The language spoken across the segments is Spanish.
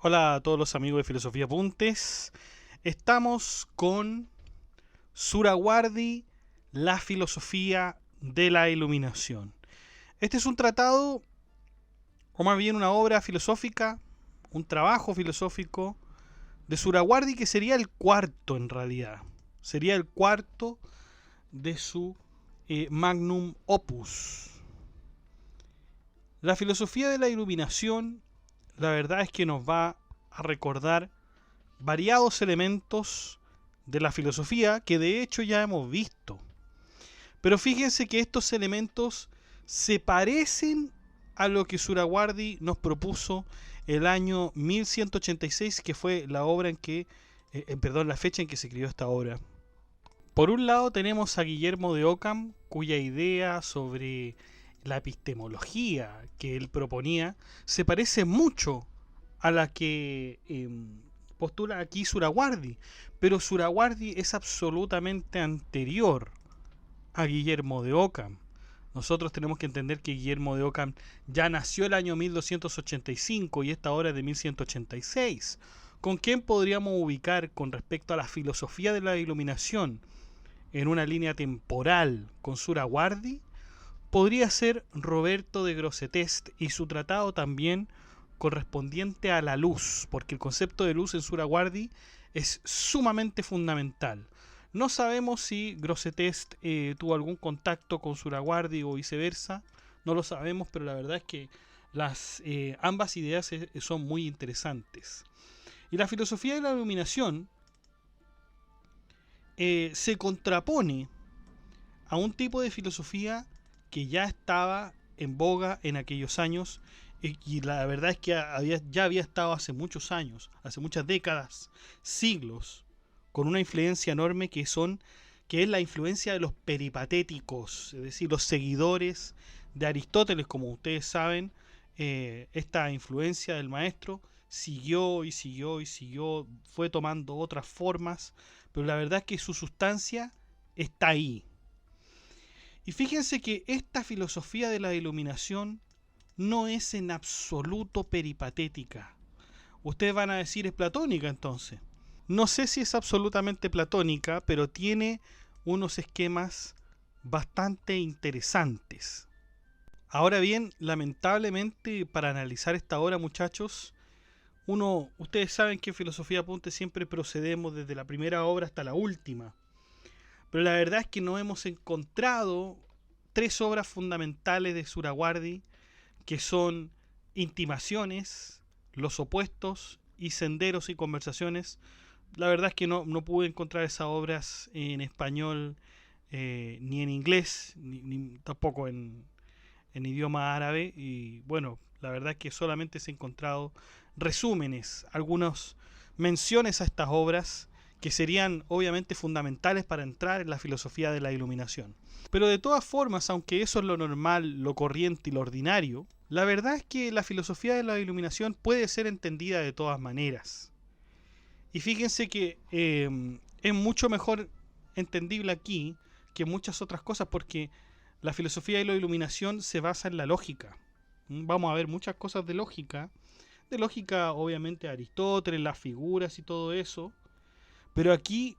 Hola a todos los amigos de Filosofía Apuntes. Estamos con Surawardi, la filosofía de la iluminación. Este es un tratado, o más bien una obra filosófica, un trabajo filosófico de Surawardi que sería el cuarto en realidad. Sería el cuarto de su magnum opus. La filosofía de la iluminación, la verdad es que nos va a recordar variados elementos de la filosofía que de hecho ya hemos visto. Pero fíjense que estos elementos se parecen a lo que Surawardi nos propuso el año 1186, que fue la obra en que, la fecha en que se escribió esta obra. Por un lado tenemos a Guillermo de Ockham, cuya idea sobre la epistemología que él proponía se parece mucho a la que postula aquí Surawardi, pero Surawardi es absolutamente anterior a Guillermo de Ockham. Nosotros tenemos que entender que Guillermo de Ockham ya nació el año 1285 y esta obra es de 1186. ¿Con quién podríamos ubicar con respecto a la filosofía de la iluminación en una línea temporal con Surawardi? Podría ser Roberto de Grosseteste y su tratado también correspondiente a la luz, porque el concepto de luz en Surawardi es sumamente fundamental. No sabemos si Grosseteste tuvo algún contacto con Surawardi o viceversa, no lo sabemos, pero la verdad es que ambas ideas son muy interesantes. Y la filosofía de la iluminación se contrapone a un tipo de filosofía que ya estaba en boga en aquellos años, y la verdad es que ya había estado hace muchos años, hace muchas décadas, siglos, con una influencia enorme que es la influencia de los peripatéticos, es decir, los seguidores de Aristóteles. Como ustedes saben, esta influencia del maestro siguió y siguió y siguió, fue tomando otras formas, pero la verdad es que su sustancia está ahí. Y fíjense que esta filosofía de la iluminación no es en absoluto peripatética. Ustedes van a decir, es platónica entonces. No sé si es absolutamente platónica, pero tiene unos esquemas bastante interesantes. Ahora bien, lamentablemente, para analizar esta obra, muchachos, ustedes saben que en Filosofía Apunte siempre procedemos desde la primera obra hasta la última. Pero la verdad es que no hemos encontrado tres obras fundamentales de Surawardi, que son Intimaciones, Los Opuestos y Senderos y Conversaciones. La verdad es que no pude encontrar esas obras en español, ni en inglés, ni tampoco en idioma árabe. Y bueno, la verdad es que solamente se han encontrado resúmenes, algunas menciones a estas obras que serían obviamente fundamentales para entrar en la filosofía de la iluminación. Pero de todas formas, aunque eso es lo normal, lo corriente y lo ordinario, la verdad es que la filosofía de la iluminación puede ser entendida de todas maneras. Y fíjense que es mucho mejor entendible aquí que muchas otras cosas, porque la filosofía de la iluminación se basa en la lógica. Vamos a ver muchas cosas de lógica obviamente Aristóteles, las figuras y todo eso, pero aquí,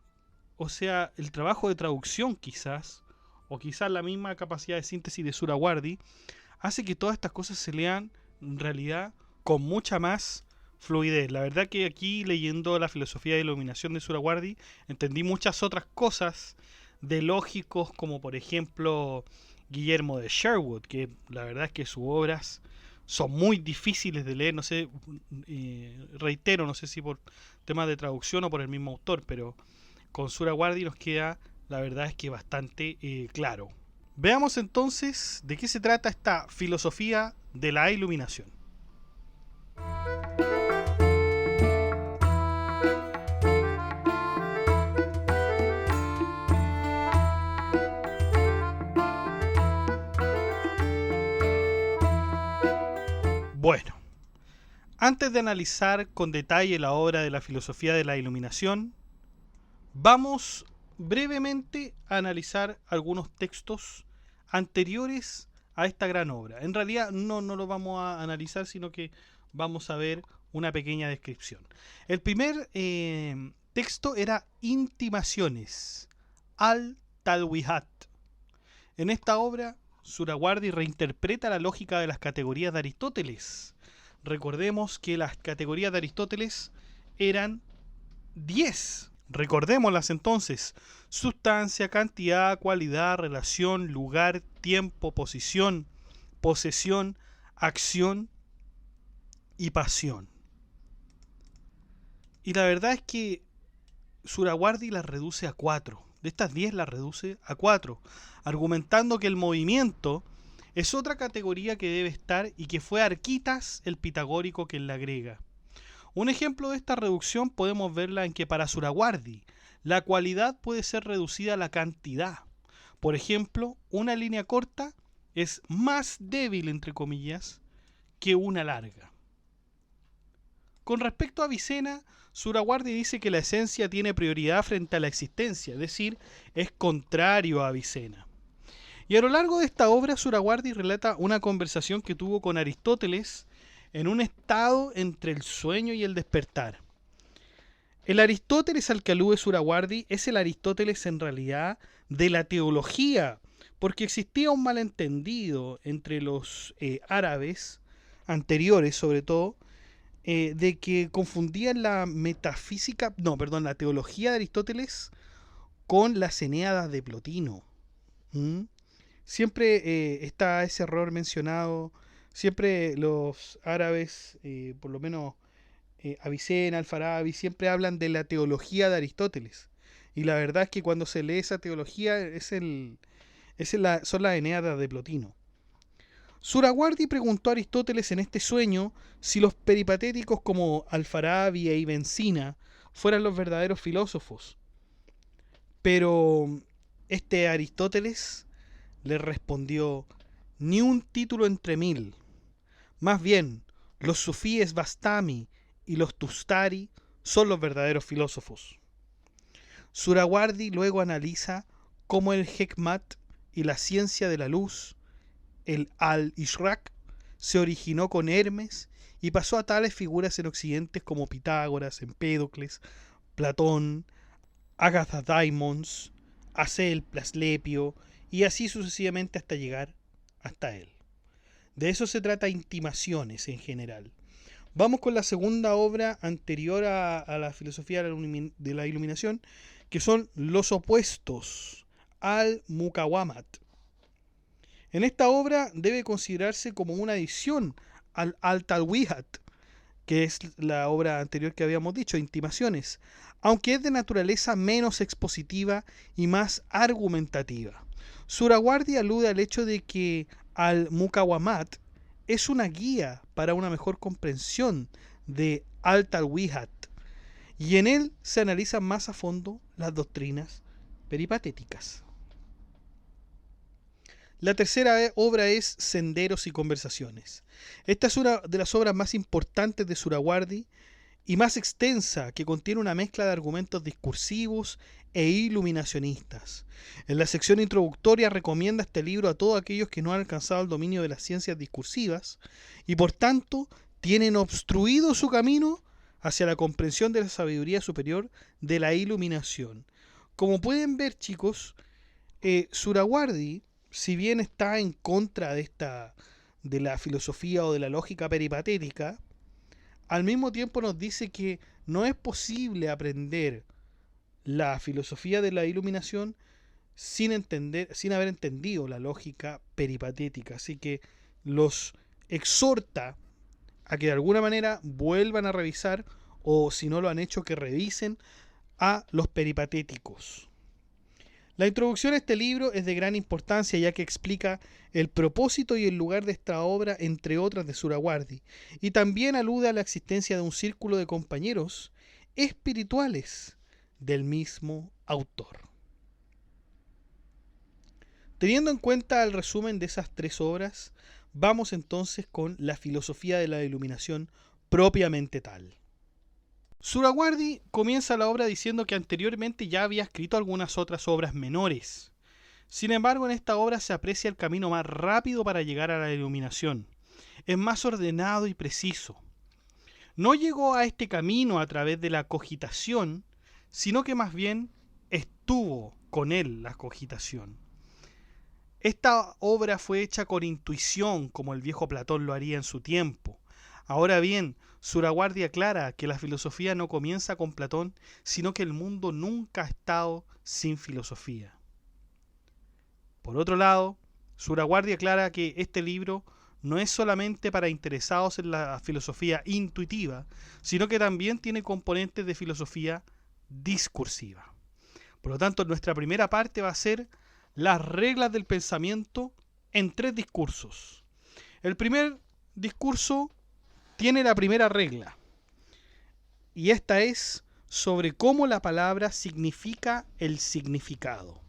o sea, el trabajo de traducción quizás, o quizás la misma capacidad de síntesis de Surawardi, hace que todas estas cosas se lean en realidad con mucha más fluidez. La verdad que aquí, leyendo la filosofía de iluminación de Surawardi, entendí muchas otras cosas de lógicos, como por ejemplo Guillermo de Sherwood, que la verdad es que sus obras son muy difíciles de leer. No sé, reitero, no sé si por temas de traducción o por el mismo autor, pero con Surawardi nos queda, la verdad es que bastante claro. Veamos entonces de qué se trata esta filosofía de la iluminación. Bueno, antes de analizar con detalle la obra de la filosofía de la iluminación, vamos brevemente a analizar algunos textos anteriores a esta gran obra. En realidad no lo vamos a analizar, sino que vamos a ver una pequeña descripción. El primer texto era Intimaciones, Al-Talwihat. En esta obra, Surawardi reinterpreta la lógica de las categorías de Aristóteles. Recordemos que las categorías de Aristóteles eran 10. Recordémoslas entonces: sustancia, cantidad, cualidad, relación, lugar, tiempo, posición, posesión, acción y pasión. Y la verdad es que Surawardi las reduce a 4. De estas 10 las reduce a 4, argumentando que el movimiento es otra categoría que debe estar y que fue Arquitas el pitagórico quien la agrega. Un ejemplo de esta reducción podemos verla en que para Surawardi la cualidad puede ser reducida a la cantidad. Por ejemplo, una línea corta es más débil, entre comillas, que una larga. Con respecto a Avicena, Surawardi dice que la esencia tiene prioridad frente a la existencia, es decir, es contrario a Avicena. Y a lo largo de esta obra, Surawardi relata una conversación que tuvo con Aristóteles en un estado entre el sueño y el despertar. El Aristóteles al que alude Surawardi es el Aristóteles en realidad de la teología, porque existía un malentendido entre los árabes anteriores, sobre todo, de que confundían la la teología de Aristóteles con las Eneadas de Plotino. Siempre está ese error mencionado. Siempre los árabes, por lo menos Avicena, Alfarabi, siempre hablan de la teología de Aristóteles. Y la verdad es que cuando se lee esa teología son las Eneadas de Plotino. Surawardi preguntó a Aristóteles en este sueño si los peripatéticos como Alfarabi e Ibn Sina fueran los verdaderos filósofos. Pero este Aristóteles le respondió: ni un título entre 1000. Más bien, los sufíes Bastami y los Tustari son los verdaderos filósofos. Surawardi luego analiza cómo el Hekmat y la ciencia de la luz, el Al-Ishraq, se originó con Hermes y pasó a tales figuras en Occidente como Pitágoras, Empédocles, Platón, Agatha Daimons, Asel Asclepio y así sucesivamente hasta llegar hasta él. De eso se trata Intimaciones en general. Vamos con la segunda obra anterior a la filosofía de la iluminación, que son Los opuestos, Al-Muqawamat. En esta obra debe considerarse como una adición al Al-Talwihat, que es la obra anterior que habíamos dicho, Intimaciones, aunque es de naturaleza menos expositiva y más argumentativa. Surawardi alude al hecho de que Al-Muqawamat es una guía para una mejor comprensión de Al-Talwihat, y en él se analizan más a fondo las doctrinas peripatéticas. La tercera obra es Senderos y Conversaciones. Esta es una de las obras más importantes de Surawardi y más extensa, que contiene una mezcla de argumentos discursivos e iluminacionistas. En la sección introductoria recomienda este libro a todos aquellos que no han alcanzado el dominio de las ciencias discursivas y por tanto tienen obstruido su camino hacia la comprensión de la sabiduría superior de la iluminación. Como pueden ver, chicos, Surawardi, si bien está en contra de la filosofía o de la lógica peripatética, al mismo tiempo nos dice que no es posible aprender la filosofía de la iluminación sin haber entendido la lógica peripatética. Así que los exhorta a que de alguna manera vuelvan a revisar, o si no lo han hecho, que revisen a los peripatéticos. La introducción a este libro es de gran importancia, ya que explica el propósito y el lugar de esta obra, entre otras de Surawardi, y también alude a la existencia de un círculo de compañeros espirituales del mismo autor. Teniendo en cuenta el resumen de esas tres obras, vamos entonces con la filosofía de la iluminación propiamente tal. Surawardi comienza la obra diciendo que anteriormente ya había escrito algunas otras obras menores. Sin embargo, en esta obra se aprecia el camino más rápido para llegar a la iluminación. Es más ordenado y preciso. no llegó a este camino a través de la cogitación, sino que más bien estuvo con él la cogitación. Esta obra fue hecha con intuición, como el viejo Platón lo haría en su tiempo. Ahora bien, Suraguardi aclara que la filosofía no comienza con Platón, sino que el mundo nunca ha estado sin filosofía. Por otro lado, Suraguardi aclara que este libro no es solamente para interesados en la filosofía intuitiva, sino que también tiene componentes de filosofía discursiva. Por lo tanto, nuestra primera parte va a ser las reglas del pensamiento en 3 discursos. El primer discurso tiene la primera regla, y esta es sobre cómo la palabra significa el significado.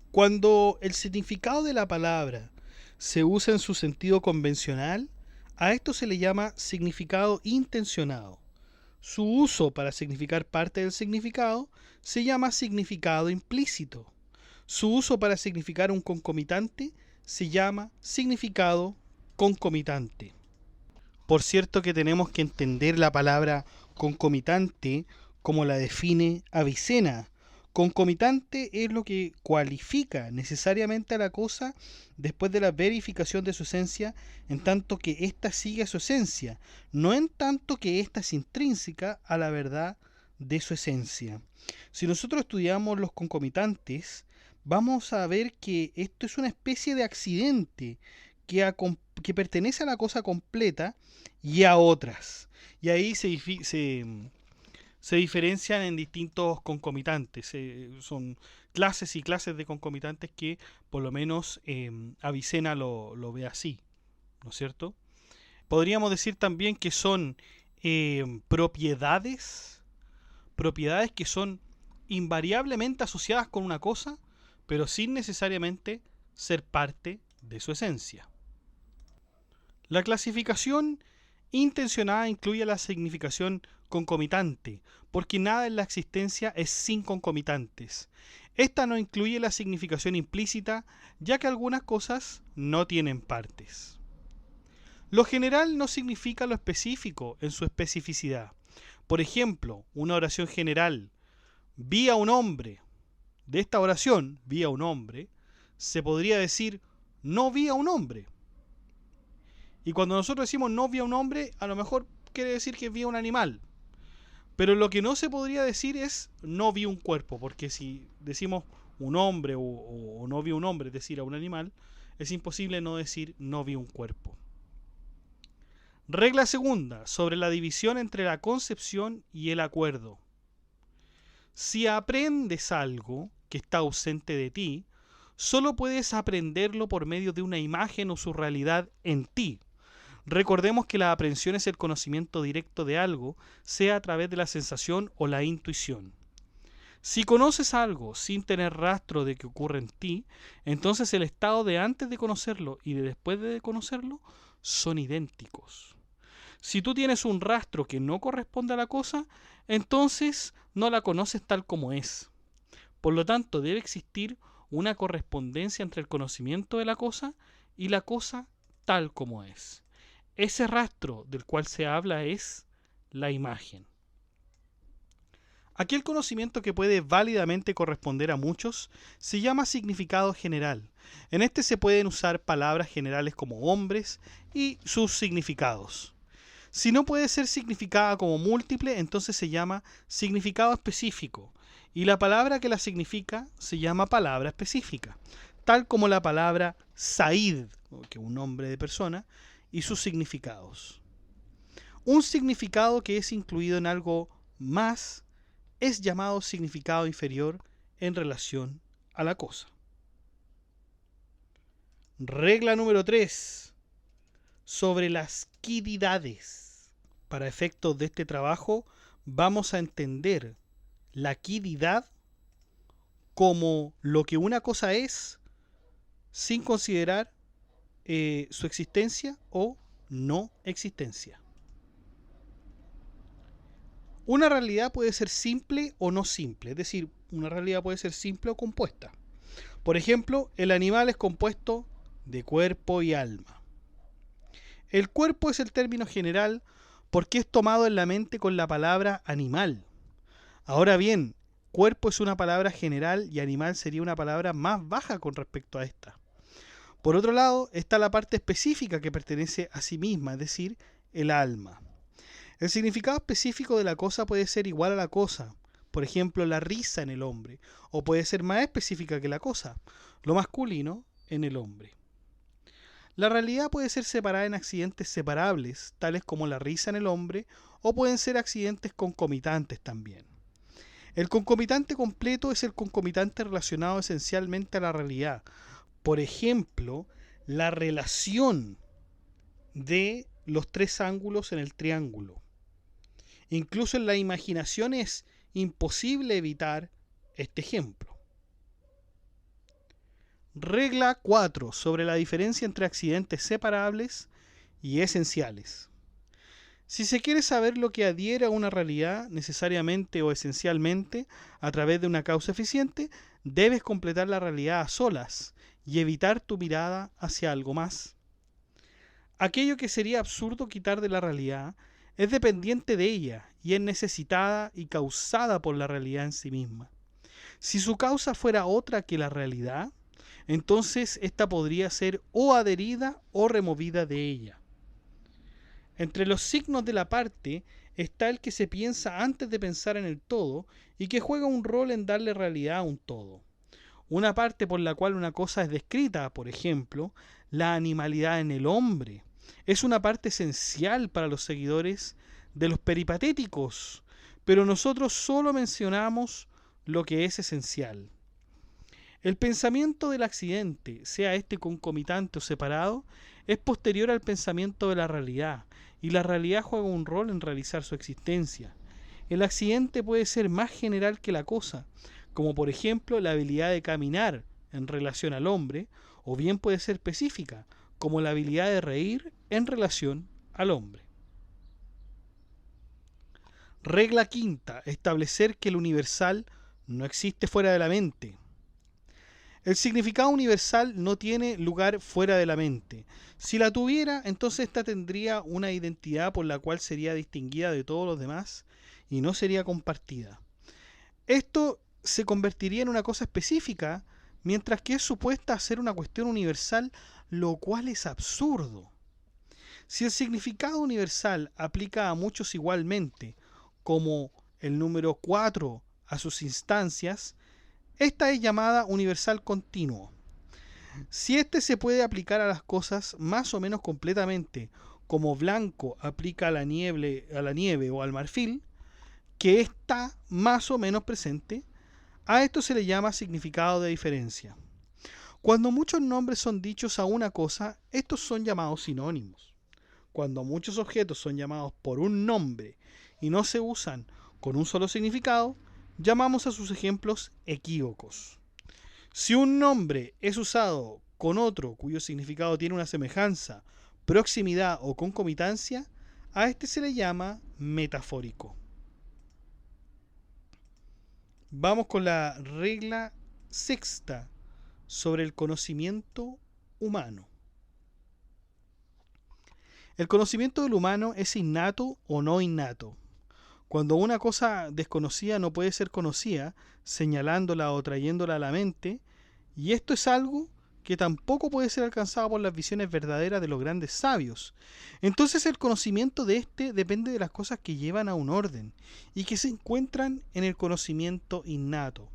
Cuando el significado de la palabra se usa en su sentido convencional, a esto se le llama significado intencionado. Su uso para significar parte del significado se llama significado implícito. Su uso para significar un concomitante se llama significado concomitante. Por cierto que tenemos que entender la palabra concomitante como la define Avicena. Concomitante es lo que cualifica necesariamente a la cosa después de la verificación de su esencia, en tanto que ésta sigue su esencia, no en tanto que ésta es intrínseca a la verdad de su esencia. Si nosotros estudiamos los concomitantes, vamos a ver que esto es una especie de accidente que pertenece a la cosa completa y a otras. Y ahí se diferencian en distintos concomitantes. Son clases y clases de concomitantes que por lo menos Avicena lo ve así, ¿no es cierto? Podríamos decir también que son propiedades que son invariablemente asociadas con una cosa, pero sin necesariamente ser parte de su esencia. La clasificación intencionada incluye la significación concomitante, porque nada en la existencia es sin concomitantes. Esta no incluye la significación implícita, ya que algunas cosas no tienen partes. Lo general no significa lo específico en su especificidad. Por ejemplo, una oración general, vi a un hombre. De esta oración, vi a un hombre, se podría decir, no vi a un hombre. Y cuando nosotros decimos no vi a un hombre, a lo mejor quiere decir que vi a un animal. Pero lo que no se podría decir es no vi un cuerpo, porque si decimos un hombre o no vi un hombre, es decir, a un animal, es imposible no decir no vi un cuerpo. Regla segunda, sobre la división entre la concepción y el acuerdo. Si aprendes algo que está ausente de ti, solo puedes aprenderlo por medio de una imagen o su realidad en ti. Recordemos que la aprehensión es el conocimiento directo de algo, sea a través de la sensación o la intuición. Si conoces algo sin tener rastro de que ocurre en ti, entonces el estado de antes de conocerlo y de después de conocerlo son idénticos. Si tú tienes un rastro que no corresponde a la cosa, entonces no la conoces tal como es. Por lo tanto, debe existir una correspondencia entre el conocimiento de la cosa y la cosa tal como es. Ese rastro del cual se habla es la imagen. Aquel conocimiento que puede válidamente corresponder a muchos se llama significado general. En este se pueden usar palabras generales como hombres y sus significados. Si no puede ser significada como múltiple, entonces se llama significado específico, y la palabra que la significa se llama palabra específica, tal como la palabra Said, que es un nombre de persona, y sus significados. Un significado que es incluido en algo más es llamado significado inferior en relación a la cosa. Regla número 3. Sobre las quididades. Para efectos de este trabajo, vamos a entender la quididad como lo que una cosa es sin considerar su existencia o no existencia. Una realidad puede ser simple o no simple, es decir, una realidad puede ser simple o compuesta. Por ejemplo, el animal es compuesto de cuerpo y alma. El cuerpo es el término general porque es tomado en la mente con la palabra animal. Ahora bien, cuerpo es una palabra general y animal sería una palabra más baja con respecto a esta. Por otro lado, está la parte específica que pertenece a sí misma, es decir, el alma. El significado específico de la cosa puede ser igual a la cosa, por ejemplo, la risa en el hombre, o puede ser más específica que la cosa, lo masculino en el hombre. La realidad puede ser separada en accidentes separables, tales como la risa en el hombre, o pueden ser accidentes concomitantes también. El concomitante completo es el concomitante relacionado esencialmente a la realidad. Por ejemplo, la relación de los tres ángulos en el triángulo. Incluso en la imaginación es imposible evitar este ejemplo. Regla 4 sobre la diferencia entre accidentes separables y esenciales. Si se quiere saber lo que adhiere a una realidad necesariamente o esencialmente a través de una causa eficiente, debes completar la realidad a solas y evitar tu mirada hacia algo más. Aquello que sería absurdo quitar de la realidad es dependiente de ella y es necesitada y causada por la realidad en sí misma. Si su causa fuera otra que la realidad, entonces ésta podría ser o adherida o removida de ella. Entre los signos de la parte está el que se piensa antes de pensar en el todo y que juega un rol en darle realidad a un todo. Una parte por la cual una cosa es descrita, por ejemplo, la animalidad en el hombre, es una parte esencial para los seguidores de los peripatéticos, pero nosotros solo mencionamos lo que es esencial. El pensamiento del accidente, sea este concomitante o separado, es posterior al pensamiento de la realidad, y la realidad juega un rol en realizar su existencia. El accidente puede ser más general que la cosa, como por ejemplo la habilidad de caminar en relación al hombre, o bien puede ser específica, como la habilidad de reír en relación al hombre. Regla quinta, establecer que el universal no existe fuera de la mente. El significado universal no tiene lugar fuera de la mente. Si la tuviera, entonces ésta tendría una identidad por la cual sería distinguida de todos los demás y no sería compartida. Esto se convertiría en una cosa específica, mientras que es supuesta a ser una cuestión universal, lo cual es absurdo. Si el significado universal aplica a muchos igualmente, como el número 4 a sus instancias, esta es llamada universal continuo. Si este se puede aplicar a las cosas más o menos completamente, como blanco aplica a la nieve o al marfil, que está más o menos presente, a esto se le llama significado de diferencia. Cuando muchos nombres son dichos a una cosa, estos son llamados sinónimos. Cuando muchos objetos son llamados por un nombre y no se usan con un solo significado, llamamos a sus ejemplos equívocos. Si un nombre es usado con otro cuyo significado tiene una semejanza, proximidad o concomitancia, a este se le llama metafórico. Vamos con la regla sexta sobre el conocimiento humano. El conocimiento del humano es innato o no innato. Cuando una cosa desconocida no puede ser conocida, señalándola o trayéndola a la mente, y esto es algo que tampoco puede ser alcanzado por las visiones verdaderas de los grandes sabios. Entonces el conocimiento de este depende de las cosas que llevan a un orden y que se encuentran en el conocimiento innato.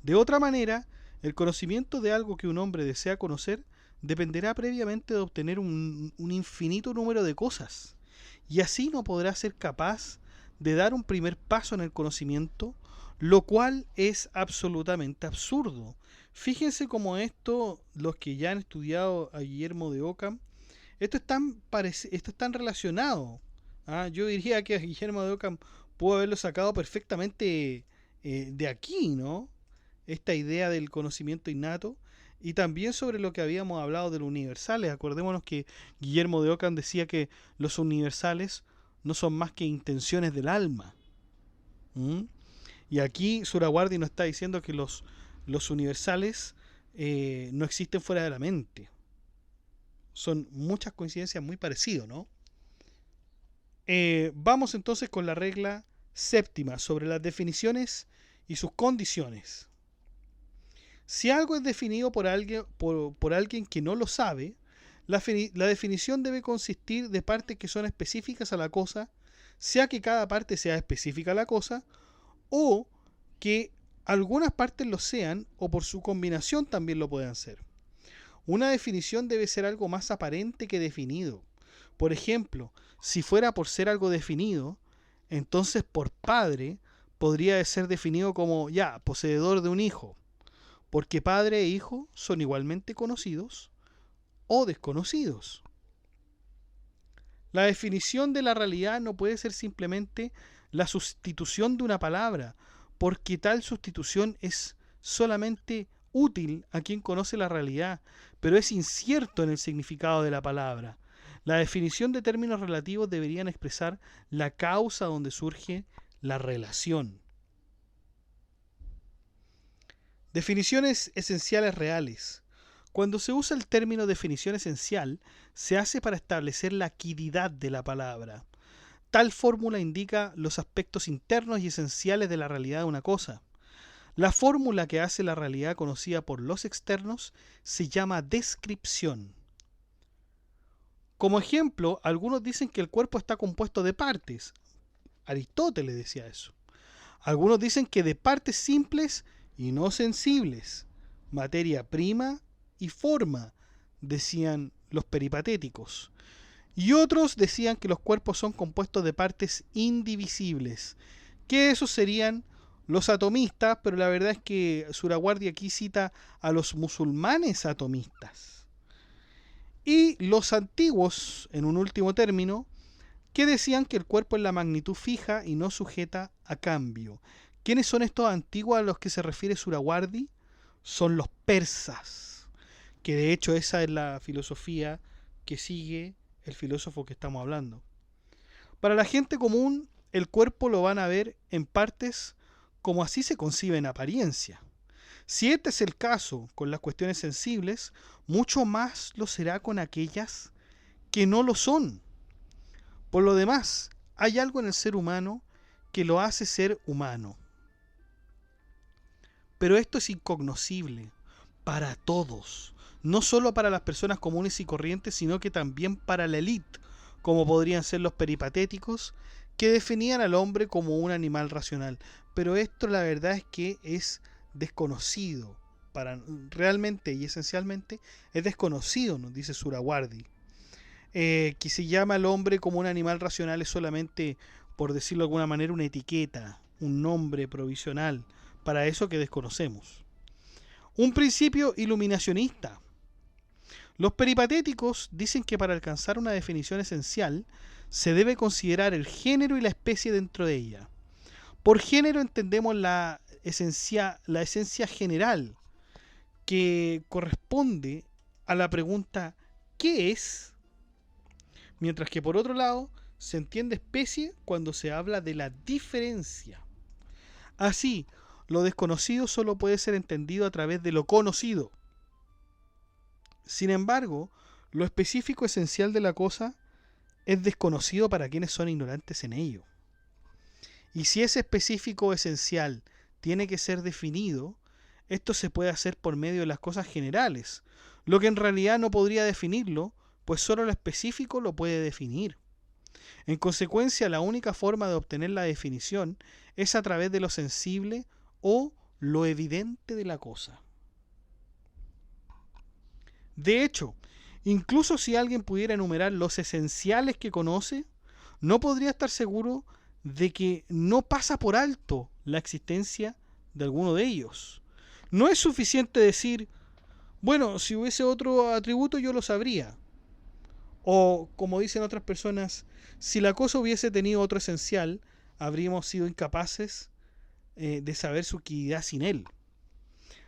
De otra manera, el conocimiento de algo que un hombre desea conocer dependerá previamente de obtener un infinito número de cosas, y así no podrá ser capaz de dar un primer paso en el conocimiento, lo cual es absolutamente absurdo. Fíjense cómo esto, los que ya han estudiado a Guillermo de Ockham, esto es tan relacionado. Yo diría que a Guillermo de Ockham pudo haberlo sacado perfectamente de aquí, ¿no? Esta idea del conocimiento innato, y también sobre lo que habíamos hablado de los universales. Acordémonos que Guillermo de Ockham decía que los universales no son más que intenciones del alma. Y aquí Surawardi nos está diciendo que los universales no existen fuera de la mente. Son muchas coincidencias muy parecidas, ¿no? Vamos entonces con la regla séptima sobre las definiciones y sus condiciones. Si algo es definido por alguien que no lo sabe, la definición debe consistir de partes que son específicas a la cosa, sea que cada parte sea específica a la cosa, o que algunas partes lo sean, o por su combinación también lo puedan ser. Una definición debe ser algo más aparente que definido. Por ejemplo, si fuera por ser algo definido, entonces por padre podría ser definido como poseedor de un hijo, porque padre e hijo son igualmente conocidos o desconocidos. La definición de la realidad no puede ser simplemente la sustitución de una palabra, porque tal sustitución es solamente útil a quien conoce la realidad, pero es incierto en el significado de la palabra. La definición de términos relativos deberían expresar la causa donde surge la relación. Definiciones esenciales reales. Cuando se usa el término definición esencial, se hace para establecer la quiridad de la palabra. Tal fórmula indica los aspectos internos y esenciales de la realidad de una cosa. La fórmula que hace la realidad conocida por los externos se llama descripción. Como ejemplo, algunos dicen que el cuerpo está compuesto de partes. Aristóteles decía eso. Algunos dicen que de partes simples y no sensibles, materia prima y forma, decían los peripatéticos. Y otros decían que los cuerpos son compuestos de partes indivisibles, que esos serían los atomistas, pero la verdad es que Suraguardi aquí cita a los musulmanes atomistas. Y los antiguos, en un último término, que decían que el cuerpo es la magnitud fija y no sujeta a cambio. ¿Quiénes son estos antiguos a los que se refiere Suraguardi? Son los persas, que de hecho esa es la filosofía que sigue el filósofo que estamos hablando. Para la gente común, el cuerpo lo van a ver en partes como así se concibe en apariencia. Si este es el caso con las cuestiones sensibles, mucho más lo será con aquellas que no lo son. Por lo demás, hay algo en el ser humano que lo hace ser humano. Pero esto es incognoscible para todos, no solo para las personas comunes y corrientes, sino que también para la élite, como podrían ser los peripatéticos, que definían al hombre como un animal racional. Pero esto la verdad es que es desconocido, realmente y esencialmente es desconocido, nos dice Suraguardi. Que se llama al hombre como un animal racional es solamente, por decirlo de alguna manera, una etiqueta, un nombre provisional para eso que desconocemos. Un principio iluminacionista. Los peripatéticos dicen que para alcanzar una definición esencial se debe considerar el género y la especie dentro de ella. Por género entendemos la esencia general, que corresponde a la pregunta ¿qué es? Mientras que por otro lado se entiende especie cuando se habla de la diferencia. Así, lo desconocido solo puede ser entendido a través de lo conocido. Sin embargo, lo específico esencial de la cosa es desconocido para quienes son ignorantes en ello. Y si ese específico esencial tiene que ser definido, esto se puede hacer por medio de las cosas generales, lo que en realidad no podría definirlo, pues solo lo específico lo puede definir. En consecuencia, la única forma de obtener la definición es a través de lo sensible o lo evidente de la cosa. De hecho, incluso si alguien pudiera enumerar los esenciales que conoce, no podría estar seguro de que no pasa por alto la existencia de alguno de ellos. No es suficiente decir, bueno, si hubiese otro atributo yo lo sabría. O, como dicen otras personas, si la cosa hubiese tenido otro esencial, habríamos sido incapaces de saber su utilidad sin él.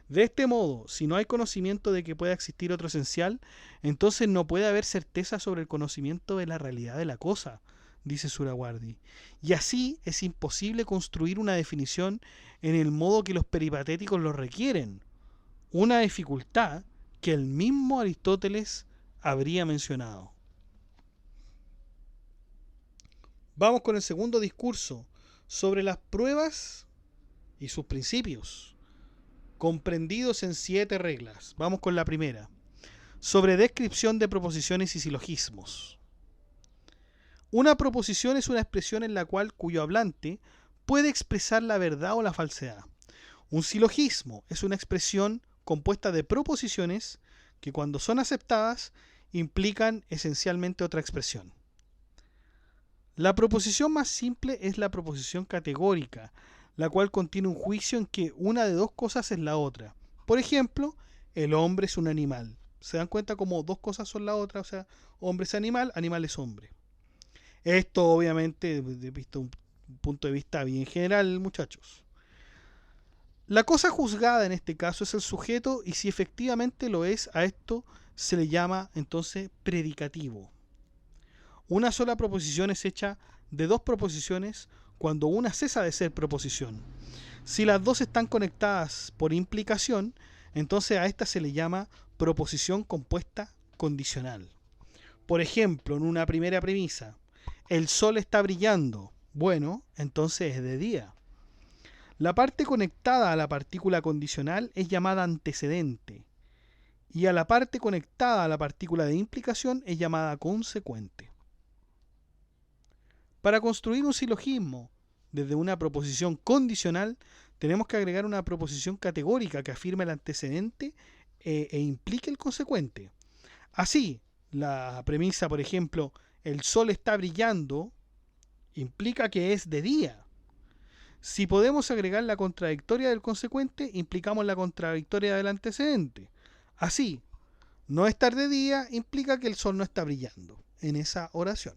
De este modo, si no hay conocimiento de que pueda existir otro esencial, entonces no puede haber certeza sobre el conocimiento de la realidad de la cosa, dice Suraguardi. Y así es imposible construir una definición en el modo que los peripatéticos lo requieren, una dificultad que el mismo Aristóteles habría mencionado. Vamos con el segundo discurso sobre las pruebas y sus principios, comprendidos en 7 reglas. Vamos con la primera, sobre descripción de proposiciones y silogismos. Una proposición es una expresión en la cual cuyo hablante puede expresar la verdad o la falsedad. Un silogismo es una expresión compuesta de proposiciones que cuando son aceptadas implican esencialmente otra expresión. La proposición más simple es la proposición categórica, la cual contiene un juicio en que una de dos cosas es la otra. Por ejemplo, el hombre es un animal. ¿Se dan cuenta cómo dos cosas son la otra? O sea, hombre es animal, animal es hombre. Esto obviamente de un punto de vista bien general, muchachos. La cosa juzgada en este caso es el sujeto y si efectivamente lo es, a esto se le llama entonces predicativo. Una sola proposición es hecha de dos proposiciones cuando una cesa de ser proposición. Si las dos están conectadas por implicación, entonces a esta se le llama proposición compuesta condicional. Por ejemplo, en una primera premisa, el sol está brillando. Bueno, entonces es de día. La parte conectada a la partícula condicional es llamada antecedente y a la parte conectada a la partícula de implicación es llamada consecuente. Para construir un silogismo desde una proposición condicional, tenemos que agregar una proposición categórica que afirme el antecedente e implique el consecuente. Así, la premisa, por ejemplo, el sol está brillando, implica que es de día. Si podemos agregar la contradictoria del consecuente, implicamos la contradictoria del antecedente. Así, no estar de día implica que el sol no está brillando en esa oración.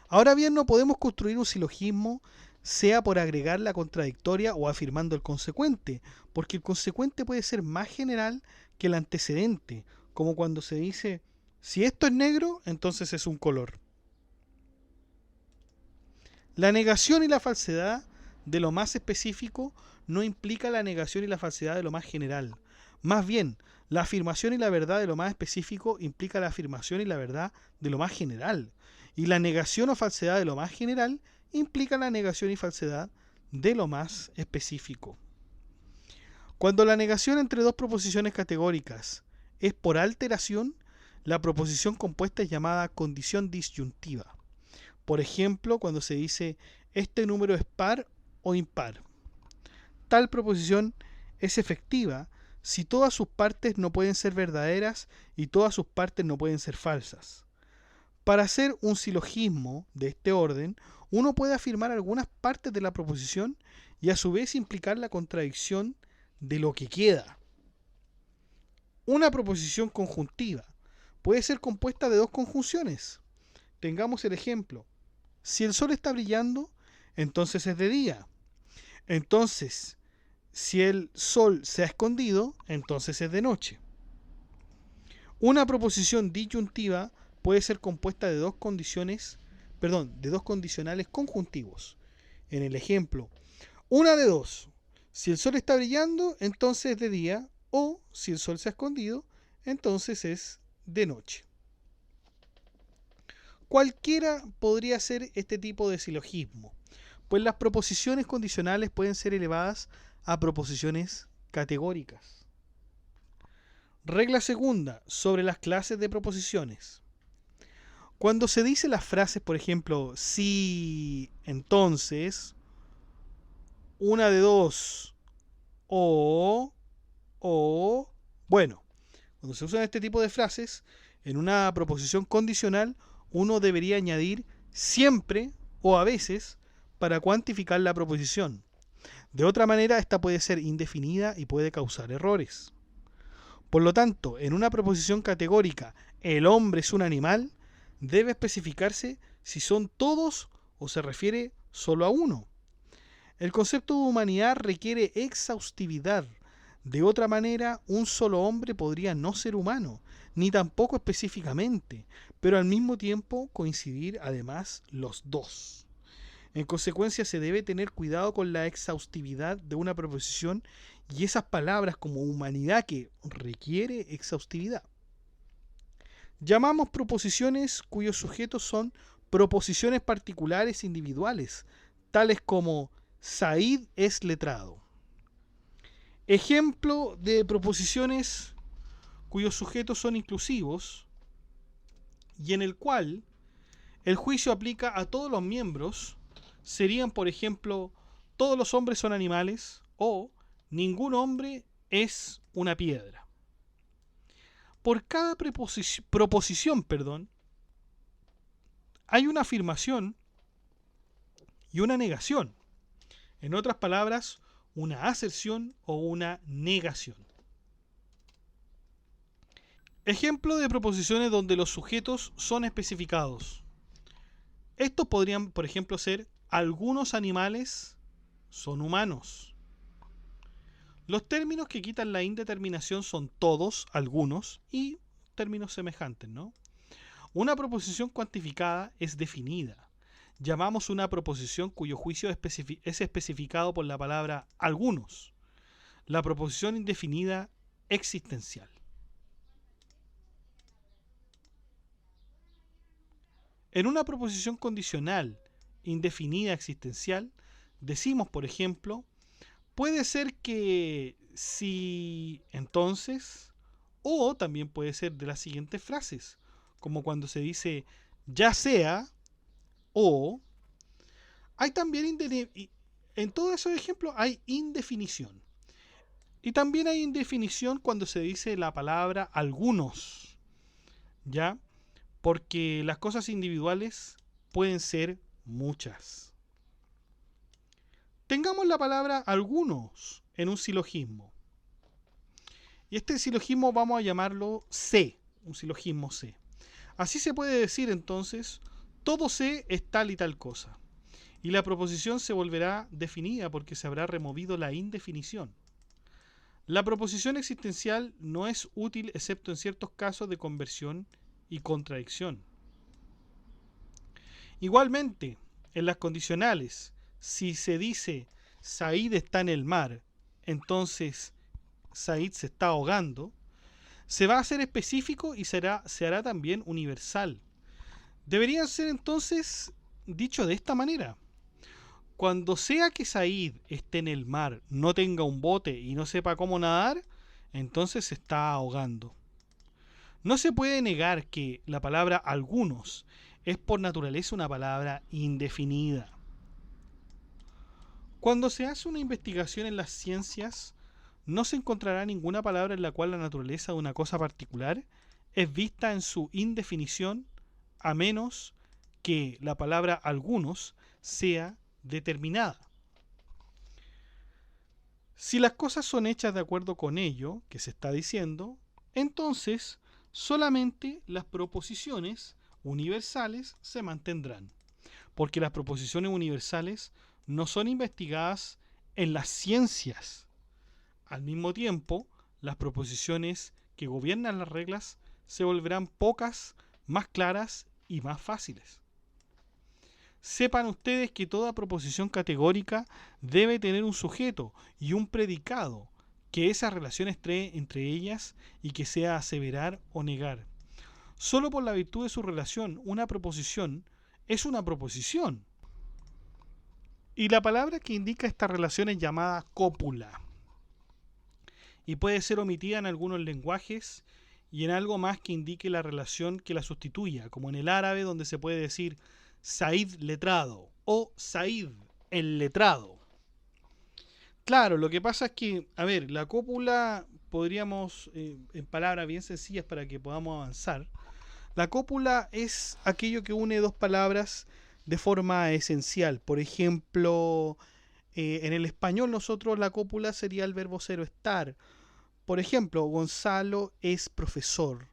Ahora bien, no podemos construir un silogismo sea por agregar la contradictoria o afirmando el consecuente, porque el consecuente puede ser más general que el antecedente, como cuando se dice, si esto es negro, entonces es un color. La negación y la falsedad de lo más específico no implica la negación y la falsedad de lo más general. Más bien, la afirmación y la verdad de lo más específico implica la afirmación y la verdad de lo más general. Y la negación o falsedad de lo más general implica la negación y falsedad de lo más específico. Cuando la negación entre dos proposiciones categóricas es por alteración, la proposición compuesta es llamada condición disyuntiva. Por ejemplo, cuando se dice este número es par o impar. Tal proposición es efectiva si todas sus partes no pueden ser verdaderas y todas sus partes no pueden ser falsas. Para hacer un silogismo de este orden, uno puede afirmar algunas partes de la proposición y a su vez implicar la contradicción de lo que queda. Una proposición conjuntiva puede ser compuesta de dos conjunciones. Tengamos el ejemplo. Si el sol está brillando, entonces es de día. Entonces, si el sol se ha escondido, entonces es de noche. Una proposición disyuntiva puede ser compuesta de dos condicionales conjuntivos. En el ejemplo, una de dos. Si el sol está brillando, entonces es de día, o si el sol se ha escondido, entonces es de noche. Cualquiera podría ser este tipo de silogismo, pues las proposiciones condicionales pueden ser elevadas a proposiciones categóricas. Regla segunda, sobre las clases de proposiciones. Cuando se dicen las frases, por ejemplo, si, entonces, una de dos, o, bueno, cuando se usan este tipo de frases, en una proposición condicional, uno debería añadir siempre o a veces para cuantificar la proposición. De otra manera, esta puede ser indefinida y puede causar errores. Por lo tanto, en una proposición categórica, el hombre es un animal, debe especificarse si son todos o se refiere solo a uno. El concepto de humanidad requiere exhaustividad. De otra manera, un solo hombre podría no ser humano, ni tampoco específicamente, pero al mismo tiempo coincidir además los dos. En consecuencia, se debe tener cuidado con la exhaustividad de una proposición y esas palabras como humanidad que requiere exhaustividad. Llamamos proposiciones cuyos sujetos son proposiciones particulares individuales, tales como Said es letrado. Ejemplo de proposiciones cuyos sujetos son inclusivos y en el cual el juicio aplica a todos los miembros serían, por ejemplo, todos los hombres son animales o ningún hombre es una piedra. Por cada proposición, hay una afirmación y una negación. En otras palabras, una aserción o una negación. Ejemplo de proposiciones donde los sujetos son especificados. Estos podrían, por ejemplo, ser algunos animales son humanos. Los términos que quitan la indeterminación son todos, algunos y términos semejantes, ¿no? Una proposición cuantificada es definida. Llamamos una proposición cuyo juicio es especificado por la palabra algunos. La proposición indefinida existencial. En una proposición condicional indefinida existencial, decimos, por ejemplo, puede ser que si, entonces, o también puede ser de las siguientes frases, como cuando se dice ya sea, o hay también, en todos esos ejemplos hay indefinición. Y también hay indefinición cuando se dice la palabra algunos, ¿ya? Porque las cosas individuales pueden ser muchas. Tengamos la palabra algunos en un silogismo. Y este silogismo vamos a llamarlo C, un silogismo C. Así se puede decir entonces, todo C es tal y tal cosa. Y la proposición se volverá definida porque se habrá removido la indefinición. La proposición existencial no es útil excepto en ciertos casos de conversión y contradicción. Igualmente, en las condicionales, si se dice Said está en el mar, entonces Said se está ahogando, se va a hacer específico y se hará también universal. Debería ser entonces dicho de esta manera. Cuando sea que Said esté en el mar, no tenga un bote y no sepa cómo nadar, entonces se está ahogando. No se puede negar que la palabra algunos es por naturaleza una palabra indefinida. Cuando se hace una investigación en las ciencias, no se encontrará ninguna palabra en la cual la naturaleza de una cosa particular es vista en su indefinición, a menos que la palabra algunos sea determinada. Si las cosas son hechas de acuerdo con ello que se está diciendo, entonces solamente las proposiciones universales se mantendrán, porque las proposiciones universales no son investigadas en las ciencias. Al mismo tiempo, las proposiciones que gobiernan las reglas se volverán pocas, más claras y más fáciles. Sepan ustedes que toda proposición categórica debe tener un sujeto y un predicado, que esas relaciones entre ellas y que sea aseverar o negar. Solo por la virtud de su relación, una proposición es una proposición. Y la palabra que indica esta relación es llamada cópula. Y puede ser omitida en algunos lenguajes y en algo más que indique la relación que la sustituya, como en el árabe donde se puede decir Said letrado o Said el letrado. Claro, lo que pasa es que, a ver, la cópula podríamos, en palabras bien sencillas para que podamos avanzar, la cópula es aquello que une dos palabras de forma esencial. Por ejemplo, en el español nosotros la cópula sería el verbo ser o estar. Por ejemplo, Gonzalo es profesor.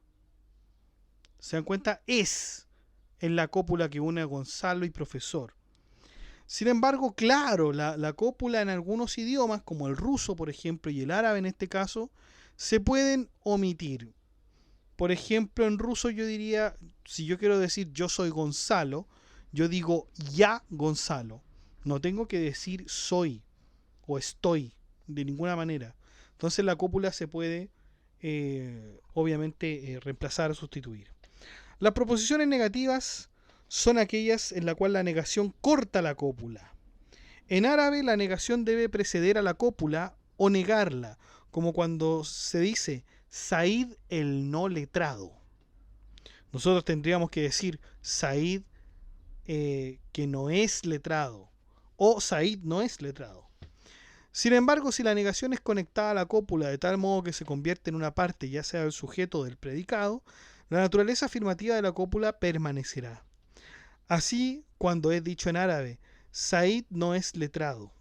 ¿Se dan cuenta? Es en la cópula que une a Gonzalo y profesor. Sin embargo, claro, la cópula en algunos idiomas, como el ruso, por ejemplo, y el árabe en este caso, se pueden omitir. Por ejemplo, en ruso yo diría, si yo quiero decir yo soy Gonzalo, yo digo ya Gonzalo. No tengo que decir soy o estoy de ninguna manera. Entonces la cópula se puede obviamente reemplazar o sustituir. Las proposiciones negativas son aquellas en la cual la negación corta la cópula. En árabe la negación debe preceder a la cópula o negarla, como cuando se dice Said el no letrado. Nosotros tendríamos que decir Said que no es letrado o Said no es letrado. Sin embargo, si la negación es conectada a la cópula de tal modo que se convierte en una parte, ya sea del sujeto o del predicado, la naturaleza afirmativa de la cópula permanecerá. Así, cuando es dicho en árabe, Said no es letrado,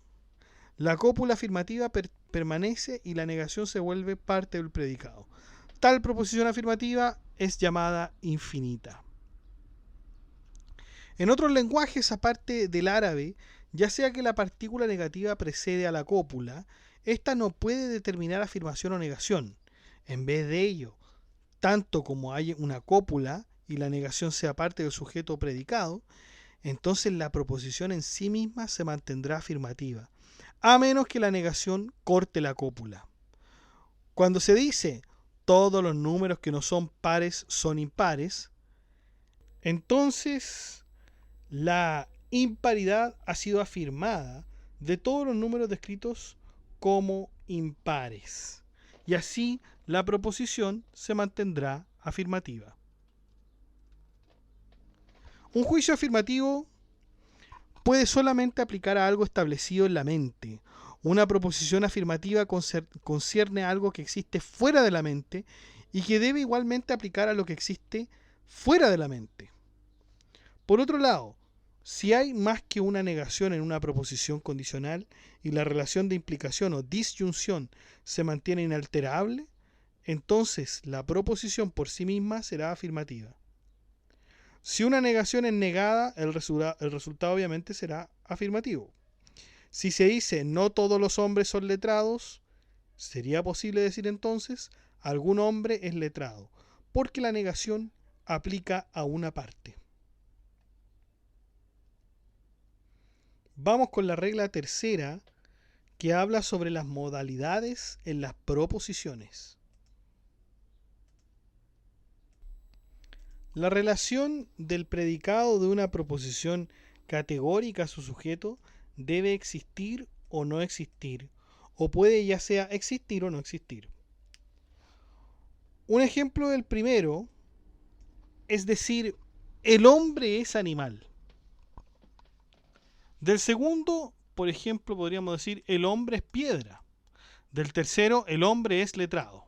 la cópula afirmativa permanece y la negación se vuelve parte del predicado. Tal proposición afirmativa es llamada infinita. En otros lenguajes, aparte del árabe, ya sea que la partícula negativa precede a la cópula, ésta no puede determinar afirmación o negación. En vez de ello, tanto como hay una cópula y la negación sea parte del sujeto o predicado, entonces la proposición en sí misma se mantendrá afirmativa, a menos que la negación corte la cópula. Cuando se dice todos los números que no son pares son impares, entonces la imparidad ha sido afirmada de todos los números descritos como impares, y así la proposición se mantendrá afirmativa. Un juicio afirmativo puede solamente aplicar a algo establecido en la mente. Una proposición afirmativa concierne a algo que existe fuera de la mente y que debe igualmente aplicar a lo que existe fuera de la mente. Por otro lado, si hay más que una negación en una proposición condicional y la relación de implicación o disyunción se mantiene inalterable, entonces la proposición por sí misma será afirmativa. Si una negación es negada, el resultado obviamente será afirmativo. Si se dice no todos los hombres son letrados, sería posible decir entonces algún hombre es letrado, porque la negación aplica a una parte. Vamos con la regla tercera, que habla sobre las modalidades en las proposiciones. La relación del predicado de una proposición categórica a su sujeto debe existir o no existir, o puede ya sea existir o no existir. Un ejemplo del primero es decir, el hombre es animal. Del segundo, por ejemplo, podríamos decir el hombre es piedra. Del tercero, el hombre es letrado.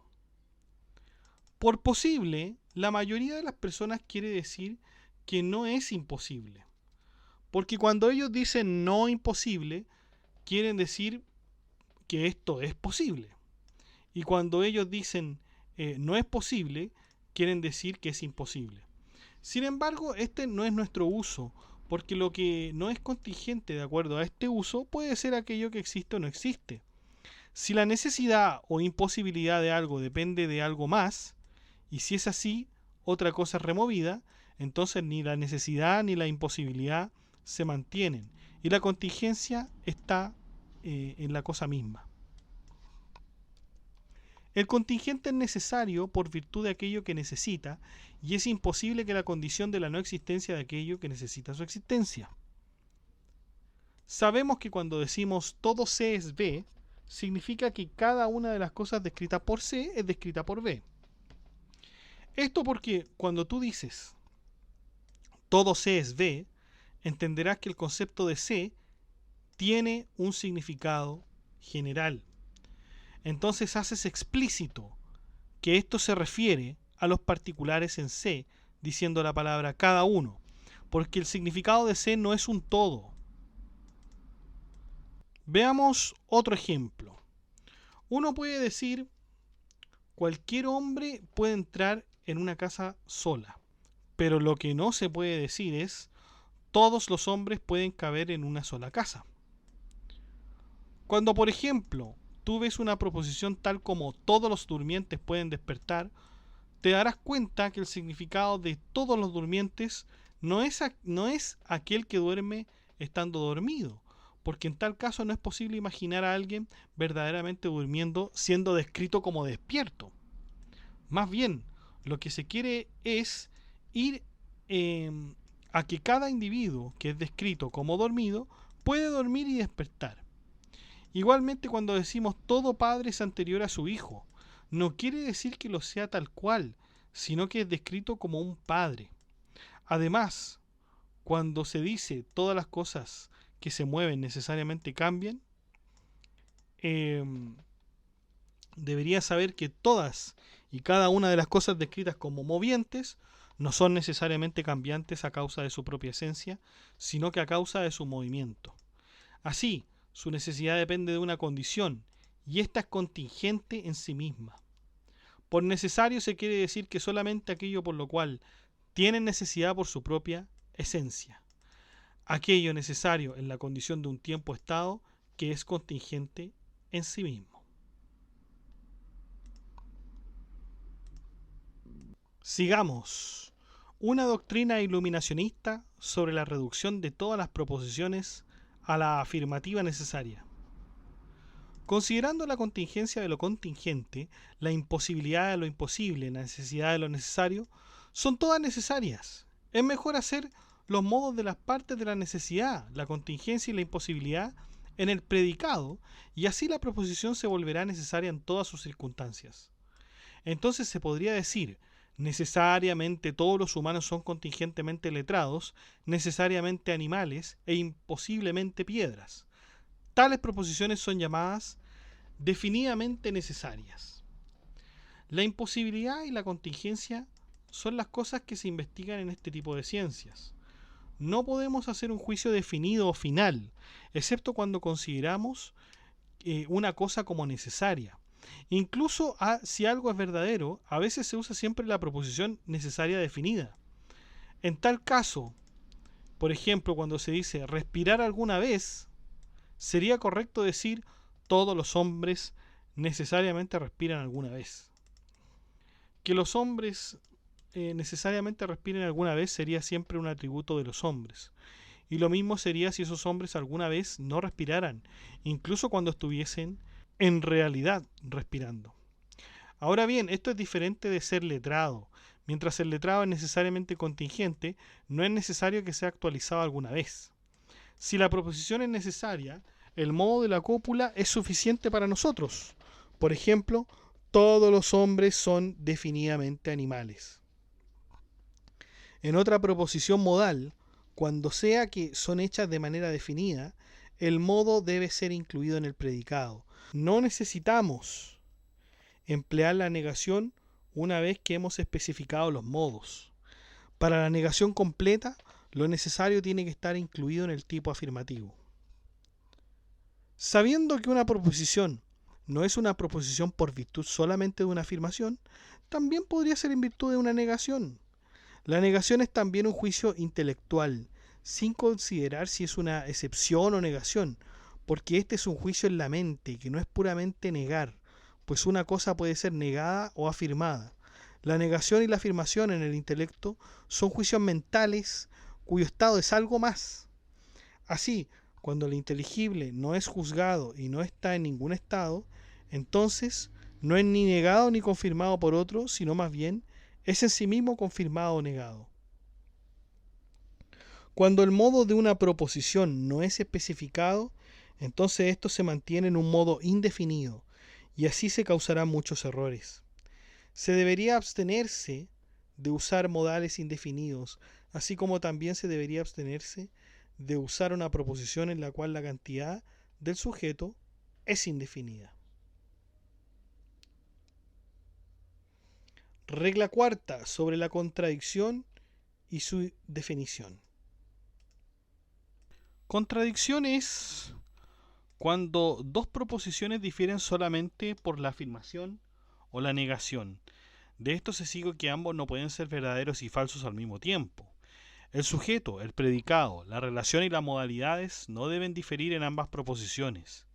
Por posible, la mayoría de las personas quiere decir que no es imposible. Porque cuando ellos dicen no imposible, quieren decir que esto es posible. Y cuando ellos dicen no es posible, quieren decir que es imposible. Sin embargo, este no es nuestro uso, porque lo que no es contingente de acuerdo a este uso puede ser aquello que existe o no existe. Si la necesidad o imposibilidad de algo depende de algo más, y si es así, otra cosa es removida, entonces ni la necesidad ni la imposibilidad se mantienen, y la contingencia está en la cosa misma. El contingente es necesario por virtud de aquello que necesita, y es imposible que la condición de la no existencia de aquello que necesita su existencia. Sabemos que cuando decimos todo C es B, significa que cada una de las cosas descritas por C es descrita por B. Esto porque cuando tú dices todo C es B, entenderás que el concepto de C tiene un significado general. Entonces haces explícito que esto se refiere a los particulares en C, diciendo la palabra cada uno, porque el significado de C no es un todo. Veamos otro ejemplo. Uno puede decir cualquier hombre puede entrar en una casa sola, pero lo que no se puede decir es todos los hombres pueden caber en una sola casa. Cuando, por ejemplo, tú ves una proposición tal como todos los durmientes pueden despertar, te darás cuenta que el significado de todos los durmientes no es aquel que duerme estando dormido, porque en tal caso no es posible imaginar a alguien verdaderamente durmiendo siendo descrito como despierto. Más bien, lo que se quiere es ir a que cada individuo que es descrito como dormido puede dormir y despertar. Igualmente, cuando decimos todo padre es anterior a su hijo, no quiere decir que lo sea tal cual, sino que es descrito como un padre. Además, cuando se dice todas las cosas que se mueven necesariamente cambian, eh, debería saber que todas y cada una de las cosas descritas como movientes no son necesariamente cambiantes a causa de su propia esencia, sino que a causa de su movimiento. Así, su necesidad depende de una condición, y ésta es contingente en sí misma. Por necesario se quiere decir que solamente aquello por lo cual tienen necesidad por su propia esencia. Aquello necesario en la condición de un tiempo-estado que es contingente en sí mismo. Sigamos. Una doctrina iluminacionista sobre la reducción de todas las proposiciones a la afirmativa necesaria. Considerando la contingencia de lo contingente, la imposibilidad de lo imposible, la necesidad de lo necesario, son todas necesarias. Es mejor hacer los modos de las partes de la necesidad, la contingencia y la imposibilidad en el predicado, y así la proposición se volverá necesaria en todas sus circunstancias. Entonces se podría decir, necesariamente todos los humanos son contingentemente letrados, necesariamente animales e imposiblemente piedras. Tales proposiciones son llamadas definidamente necesarias. La imposibilidad y la contingencia son las cosas que se investigan en este tipo de ciencias. No podemos hacer un juicio definido o final, excepto cuando consideramos una cosa como necesaria. Incluso si algo es verdadero, a veces se usa siempre la proposición necesaria definida. En tal caso, por ejemplo, cuando se dice respirar alguna vez, sería correcto decir todos los hombres necesariamente respiran alguna vez. Que los hombres necesariamente respiren alguna vez sería siempre un atributo de los hombres. Y lo mismo sería si esos hombres alguna vez no respiraran, incluso cuando estuviesen en realidad respirando. Ahora bien, esto es diferente de ser letrado. Mientras el letrado es necesariamente contingente, no es necesario que sea actualizado alguna vez. Si la proposición es necesaria, el modo de la cópula es suficiente para nosotros. Por ejemplo, todos los hombres son definidamente animales. En otra proposición modal, cuando sea que son hechas de manera definida, el modo debe ser incluido en el predicado. No necesitamos emplear la negación una vez que hemos especificado los modos. Para la negación completa, lo necesario tiene que estar incluido en el tipo afirmativo. Sabiendo que una proposición no es una proposición por virtud solamente de una afirmación, también podría ser en virtud de una negación. La negación es también un juicio intelectual, sin considerar si es una excepción o negación, porque este es un juicio en la mente, que no es puramente negar, pues una cosa puede ser negada o afirmada. La negación y la afirmación en el intelecto son juicios mentales cuyo estado es algo más. Así, cuando lo inteligible no es juzgado y no está en ningún estado, entonces no es ni negado ni confirmado por otro, sino más bien es en sí mismo confirmado o negado. Cuando el modo de una proposición no es especificado, entonces esto se mantiene en un modo indefinido, y así se causarán muchos errores. Se debería abstenerse de usar modales indefinidos, así como también se debería abstenerse de usar una proposición en la cual la cantidad del sujeto es indefinida. Regla cuarta sobre la contradicción y su definición. Contradicción es cuando dos proposiciones difieren solamente por la afirmación o la negación. De esto se sigue que ambos no pueden ser verdaderos y falsos al mismo tiempo. El sujeto, el predicado, la relación y las modalidades no deben diferir en ambas proposiciones.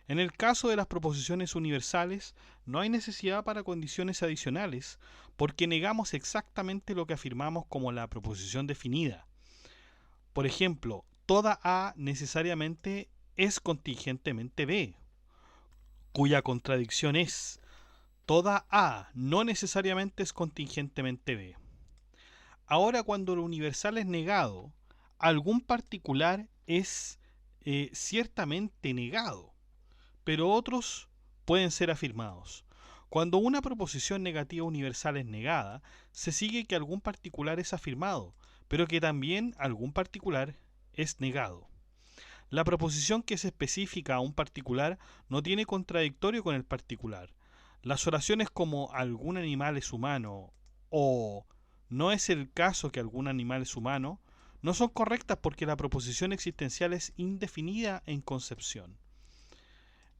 En el caso de las proposiciones universales, no hay necesidad para condiciones adicionales, porque negamos exactamente lo que afirmamos como la proposición definida. Por ejemplo, toda A necesariamente es contingentemente B, cuya contradicción es toda A no necesariamente es contingentemente B. Ahora, cuando lo universal es negado, algún particular es ciertamente negado, pero otros pueden ser afirmados. Cuando una proposición negativa universal es negada, se sigue que algún particular es afirmado, pero que también algún particular es negado. La proposición que es específica a un particular no tiene contradictorio con el particular. Las oraciones como algún animal es humano o no es el caso que algún animal es humano no son correctas porque la proposición existencial es indefinida en concepción.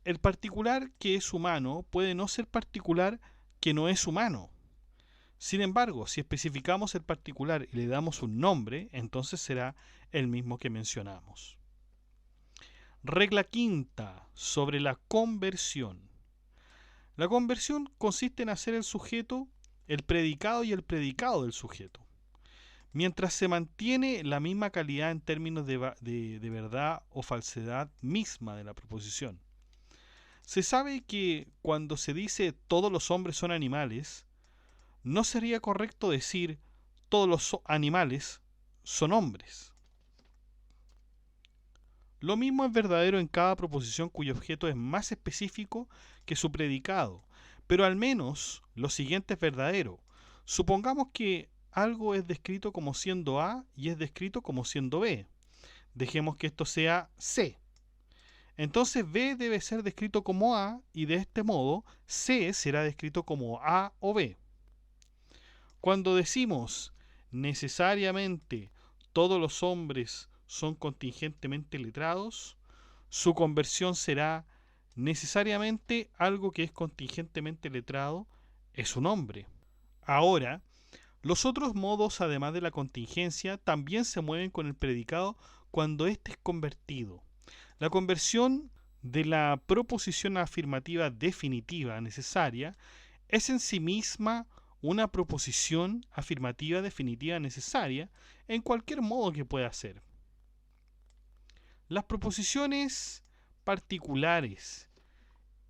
El particular que es humano puede no ser particular que no es humano. Sin embargo, si especificamos el particular y le damos un nombre, entonces será el mismo que mencionamos. Regla quinta sobre la conversión. La conversión consiste en hacer el sujeto el predicado y el predicado del sujeto. Mientras se mantiene la misma calidad en términos de verdad o falsedad misma de la proposición. Se sabe que cuando se dice todos los hombres son animales, no sería correcto decir todos los animales son hombres. Lo mismo es verdadero en cada proposición cuyo objeto es más específico que su predicado, pero al menos lo siguiente es verdadero. Supongamos que algo es descrito como siendo A y es descrito como siendo B. Dejemos que esto sea C. Entonces B debe ser descrito como A y de este modo C será descrito como A o B. Cuando decimos necesariamente todos los hombres son contingentemente letrados, su conversión será necesariamente algo que es contingentemente letrado es un hombre. Ahora, los otros modos, además de la contingencia, también se mueven con el predicado cuando éste es convertido. La conversión de la proposición afirmativa definitiva necesaria es en sí misma una proposición afirmativa definitiva necesaria en cualquier modo que pueda ser. Las proposiciones particulares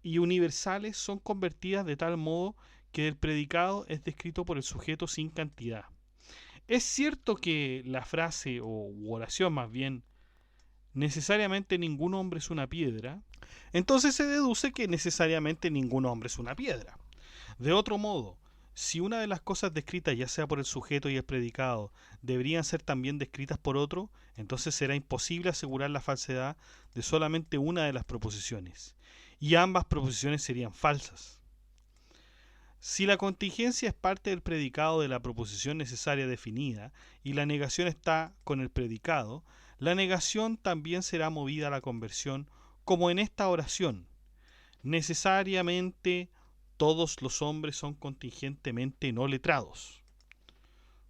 y universales son convertidas de tal modo que el predicado es descrito por el sujeto sin cantidad. Es cierto que la frase o oración más bien necesariamente ningún hombre es una piedra, entonces se deduce que necesariamente ningún hombre es una piedra. De otro modo, si una de las cosas descritas, ya sea por el sujeto y el predicado, deberían ser también descritas por otro, entonces será imposible asegurar la falsedad de solamente una de las proposiciones, y ambas proposiciones serían falsas. Si la contingencia es parte del predicado de la proposición necesaria definida y la negación está con el predicado, la negación también será movida a la conversión, como en esta oración. Necesariamente todos los hombres son contingentemente no letrados.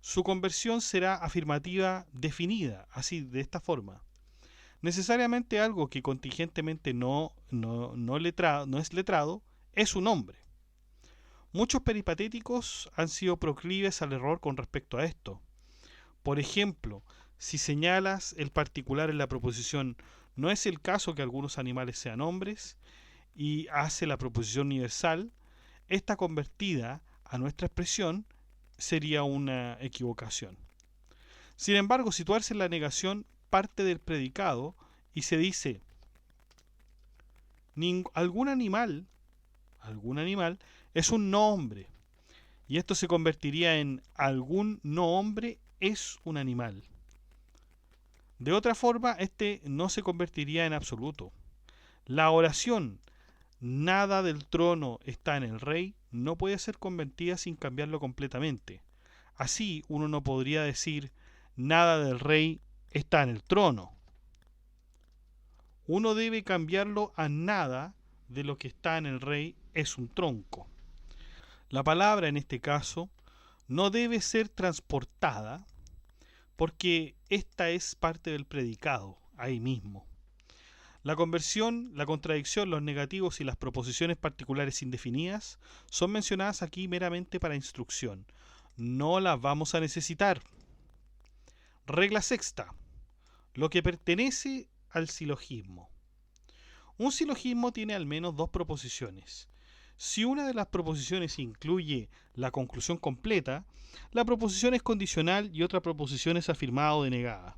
Su conversión será afirmativa definida, así, de esta forma. Necesariamente algo que contingentemente no es letrado es un hombre. Muchos peripatéticos han sido proclives al error con respecto a esto. Por ejemplo, si señalas el particular en la proposición no es el caso que algunos animales sean hombres, y hace la proposición universal, esta convertida a nuestra expresión sería una equivocación. Sin embargo, situarse en la negación parte del predicado y se dice algún animal es un no hombre, y esto se convertiría en algún no hombre es un animal. De otra forma, este no se convertiría en absoluto. La oración nada del trono está en el rey no puede ser convertida sin cambiarlo completamente. Así uno no podría decir nada del rey está en el trono. Uno debe cambiarlo a nada de lo que está en el rey es un tronco. La palabra en este caso no debe ser transportada porque esta es parte del predicado ahí mismo. La conversión, la contradicción, los negativos y las proposiciones particulares indefinidas son mencionadas aquí meramente para instrucción. No las vamos a necesitar. Regla sexta. Lo que pertenece al silogismo. Un silogismo tiene al menos dos proposiciones. Si una de las proposiciones incluye la conclusión completa, la proposición es condicional y otra proposición es afirmada o denegada.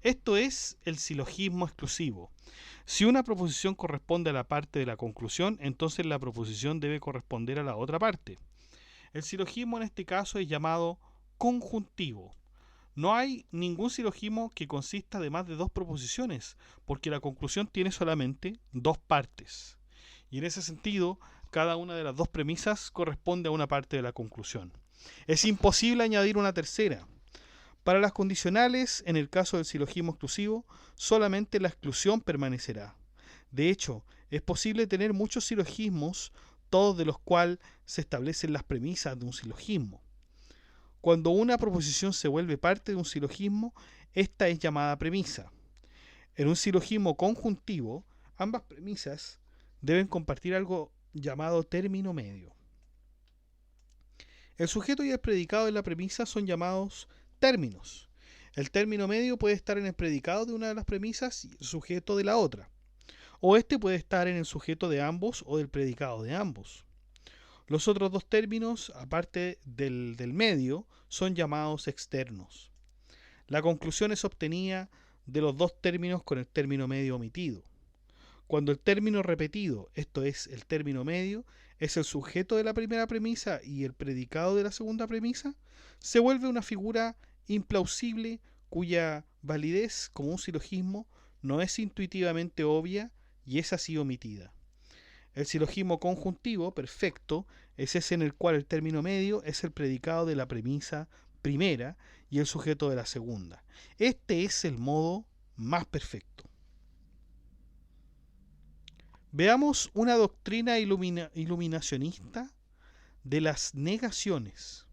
Esto es el silogismo exclusivo. Si una proposición corresponde a la parte de la conclusión, entonces la proposición debe corresponder a la otra parte. El silogismo en este caso es llamado conjuntivo. No hay ningún silogismo que consista de más de dos proposiciones, porque la conclusión tiene solamente dos partes. Y en ese sentido, cada una de las dos premisas corresponde a una parte de la conclusión. Es imposible añadir una tercera. Para las condicionales, en el caso del silogismo exclusivo, solamente la exclusión permanecerá. De hecho, es posible tener muchos silogismos, todos de los cuales se establecen las premisas de un silogismo. Cuando una proposición se vuelve parte de un silogismo, esta es llamada premisa. En un silogismo conjuntivo, ambas premisas deben compartir algo llamado término medio. El sujeto y el predicado de la premisa son llamados términos. El término medio puede estar en el predicado de una de las premisas y el sujeto de la otra. O este puede estar en el sujeto de ambos o del predicado de ambos. Los otros dos términos, aparte del medio, son llamados externos. La conclusión es obtenida de los dos términos con el término medio omitido. Cuando el término repetido, esto es, el término medio, es el sujeto de la primera premisa y el predicado de la segunda premisa, se vuelve una figura implausible cuya validez como un silogismo no es intuitivamente obvia y es así omitida. El silogismo conjuntivo perfecto es ese en el cual el término medio es el predicado de la premisa primera y el sujeto de la segunda. Este es el modo más perfecto. Veamos una doctrina iluminacionista de las negaciones.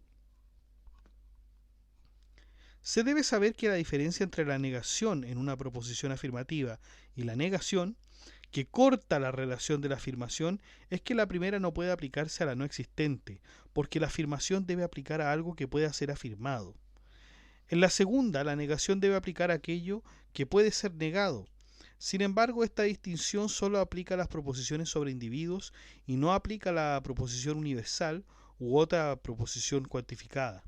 Se debe saber que la diferencia entre la negación en una proposición afirmativa y la negación, que corta la relación de la afirmación, es que la primera no puede aplicarse a la no existente, porque la afirmación debe aplicar a algo que pueda ser afirmado. En la segunda, la negación debe aplicar a aquello que puede ser negado. Sin embargo, esta distinción solo aplica a las proposiciones sobre individuos y no aplica a la proposición universal u otra proposición cuantificada.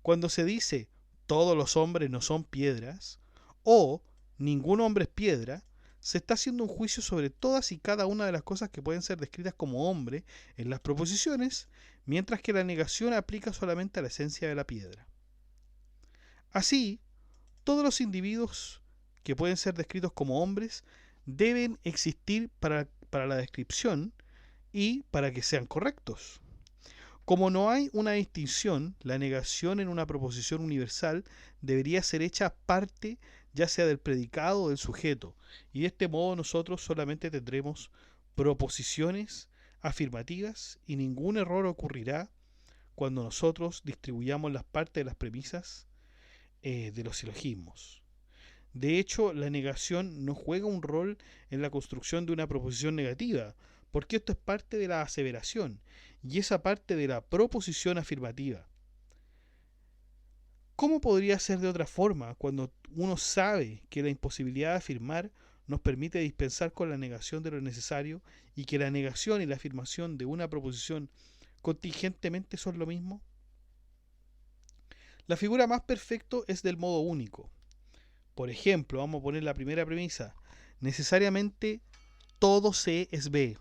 Cuando se dice todos los hombres no son piedras o ningún hombre es piedra, se está haciendo un juicio sobre todas y cada una de las cosas que pueden ser descritas como hombre en las proposiciones, mientras que la negación aplica solamente a la esencia de la piedra. Así, todos los individuos que pueden ser descritos como hombres deben existir para la descripción y para que sean correctos. Como no hay una distinción, la negación en una proposición universal debería ser hecha parte ya sea del predicado o del sujeto, y de este modo nosotros solamente tendremos proposiciones afirmativas y ningún error ocurrirá cuando nosotros distribuyamos las partes de las premisas de los silogismos. De hecho, la negación no juega un rol en la construcción de una proposición negativa, porque esto es parte de la aseveración y esa parte de la proposición afirmativa. ¿Cómo podría ser de otra forma cuando uno sabe que la imposibilidad de afirmar nos permite dispensar con la negación de lo necesario y que la negación y la afirmación de una proposición contingentemente son lo mismo? La figura más perfecta es del modo único. Por ejemplo, vamos a poner la primera premisa. Necesariamente todo C es B.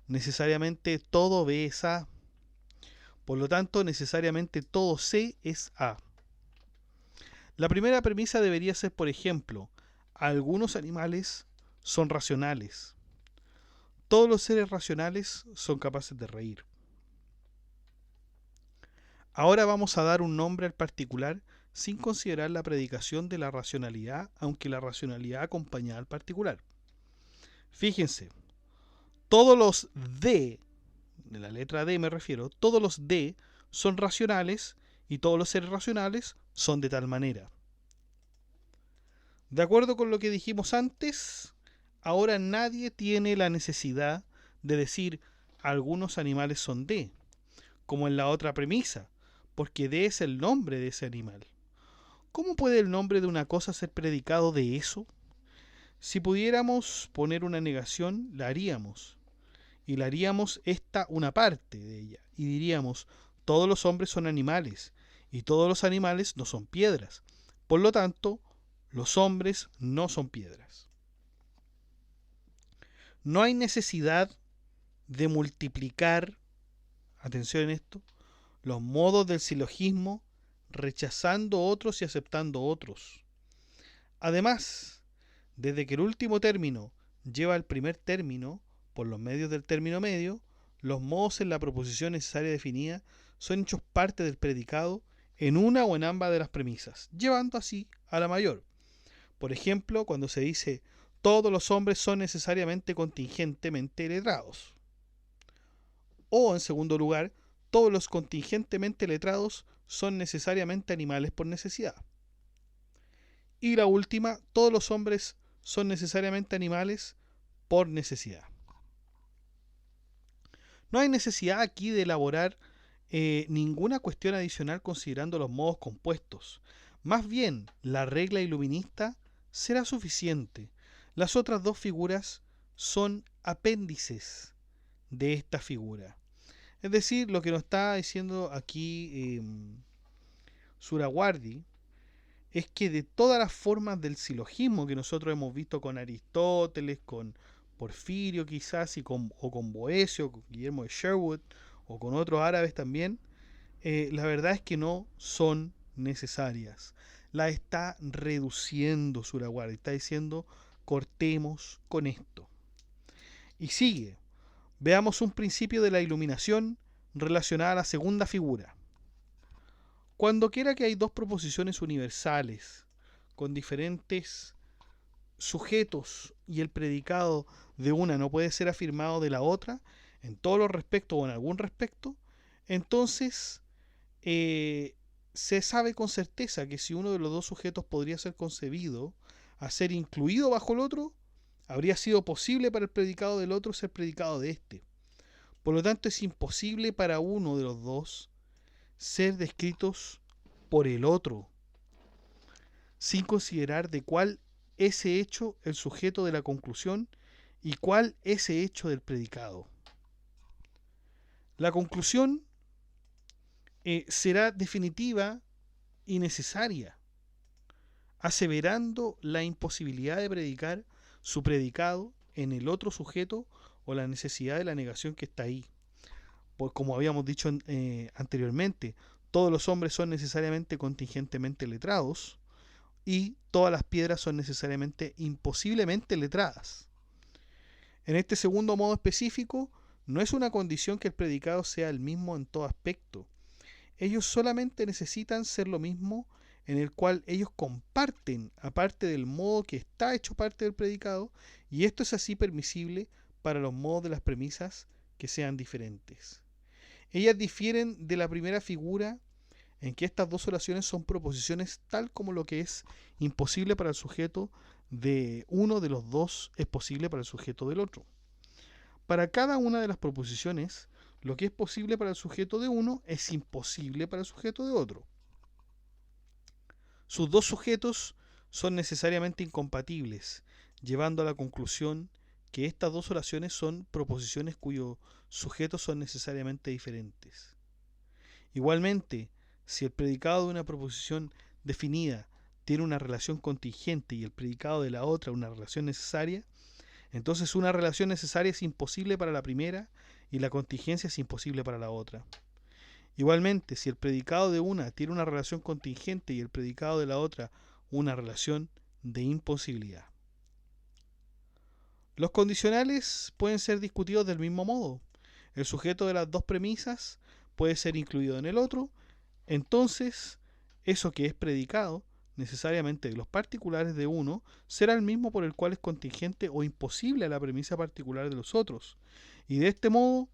Necesariamente todo B es A. Por lo tanto, necesariamente todo C es A. La primera premisa debería ser, por ejemplo, algunos animales son racionales. Todos los seres racionales son capaces de reír. Ahora vamos a dar un nombre al particular sin considerar la predicación de la racionalidad, aunque la racionalidad acompaña al particular. Fíjense, todos los D, de la letra D me refiero, todos los D son racionales y todos los seres racionales son de tal manera. De acuerdo con lo que dijimos antes, ahora nadie tiene la necesidad de decir algunos animales son D, como en la otra premisa, porque D es el nombre de ese animal. ¿Cómo puede el nombre de una cosa ser predicado de eso? Si pudiéramos poner una negación, la haríamos. y le haríamos esta una parte de ella, y diríamos, todos los hombres son animales, y todos los animales no son piedras. Por lo tanto, los hombres no son piedras. No hay necesidad de multiplicar, atención en esto, los modos del silogismo, rechazando otros y aceptando otros. Además, desde que el último término lleva al primer término, por los medios del término medio, los modos en la proposición necesaria definida son hechos parte del predicado en una o en ambas de las premisas, llevando así a la mayor. Por ejemplo, cuando se dice todos los hombres son necesariamente contingentemente letrados. O, en segundo lugar, todos los contingentemente letrados son necesariamente animales por necesidad. Y la última, todos los hombres son necesariamente animales por necesidad. No hay necesidad aquí de elaborar ninguna cuestión adicional considerando los modos compuestos. Más bien, la regla iluminista será suficiente. Las otras dos figuras son apéndices de esta figura. Es decir, lo que nos está diciendo aquí Surawardi es que de todas las formas del silogismo que nosotros hemos visto con Aristóteles, con Porfirio quizás, o con Boecio, con Guillermo de Sherwood, o con otros árabes también, la verdad es que no son necesarias. La está reduciendo Surawardi, está diciendo cortemos con esto. Y sigue. Veamos un principio de la iluminación relacionada a la segunda figura. Cuando quiera que hay dos proposiciones universales con diferentes sujetos y el predicado de una no puede ser afirmado de la otra, en todos los respectos o en algún respecto, entonces se sabe con certeza que si uno de los dos sujetos podría ser concebido a ser incluido bajo el otro, habría sido posible para el predicado del otro ser predicado de este. Por lo tanto, es imposible para uno de los dos ser descritos por el otro, sin considerar de cuál ese hecho el sujeto de la conclusión y cuál ese hecho del predicado. La conclusión será definitiva y necesaria, aseverando la imposibilidad de predicar su predicado en el otro sujeto o la necesidad de la negación que está ahí. Pues como habíamos dicho anteriormente, todos los hombres son necesariamente contingentemente letrados y todas las piedras son necesariamente imposiblemente letradas. En este segundo modo específico, no es una condición que el predicado sea el mismo en todo aspecto. Ellos solamente necesitan ser lo mismo en el cual ellos comparten, aparte del modo que está hecho parte del predicado, y esto es así permisible para los modos de las premisas que sean diferentes. Ellas difieren de la primera figura en que estas dos oraciones son proposiciones tal como lo que es imposible para el sujeto de uno de los dos es posible para el sujeto del otro. Para cada una de las proposiciones, lo que es posible para el sujeto de uno es imposible para el sujeto de otro. Sus dos sujetos son necesariamente incompatibles, llevando a la conclusión que estas dos oraciones son proposiciones cuyos sujetos son necesariamente diferentes. Igualmente, si el predicado de una proposición definida tiene una relación contingente y el predicado de la otra una relación necesaria, entonces una relación necesaria es imposible para la primera y la contingencia es imposible para la otra. Igualmente, si el predicado de una tiene una relación contingente y el predicado de la otra una relación de imposibilidad. Los condicionales pueden ser discutidos del mismo modo. El sujeto de las dos premisas puede ser incluido en el otro, entonces eso que es predicado necesariamente de los particulares de uno será el mismo por el cual es contingente o imposible a la premisa particular de los otros, y de este modo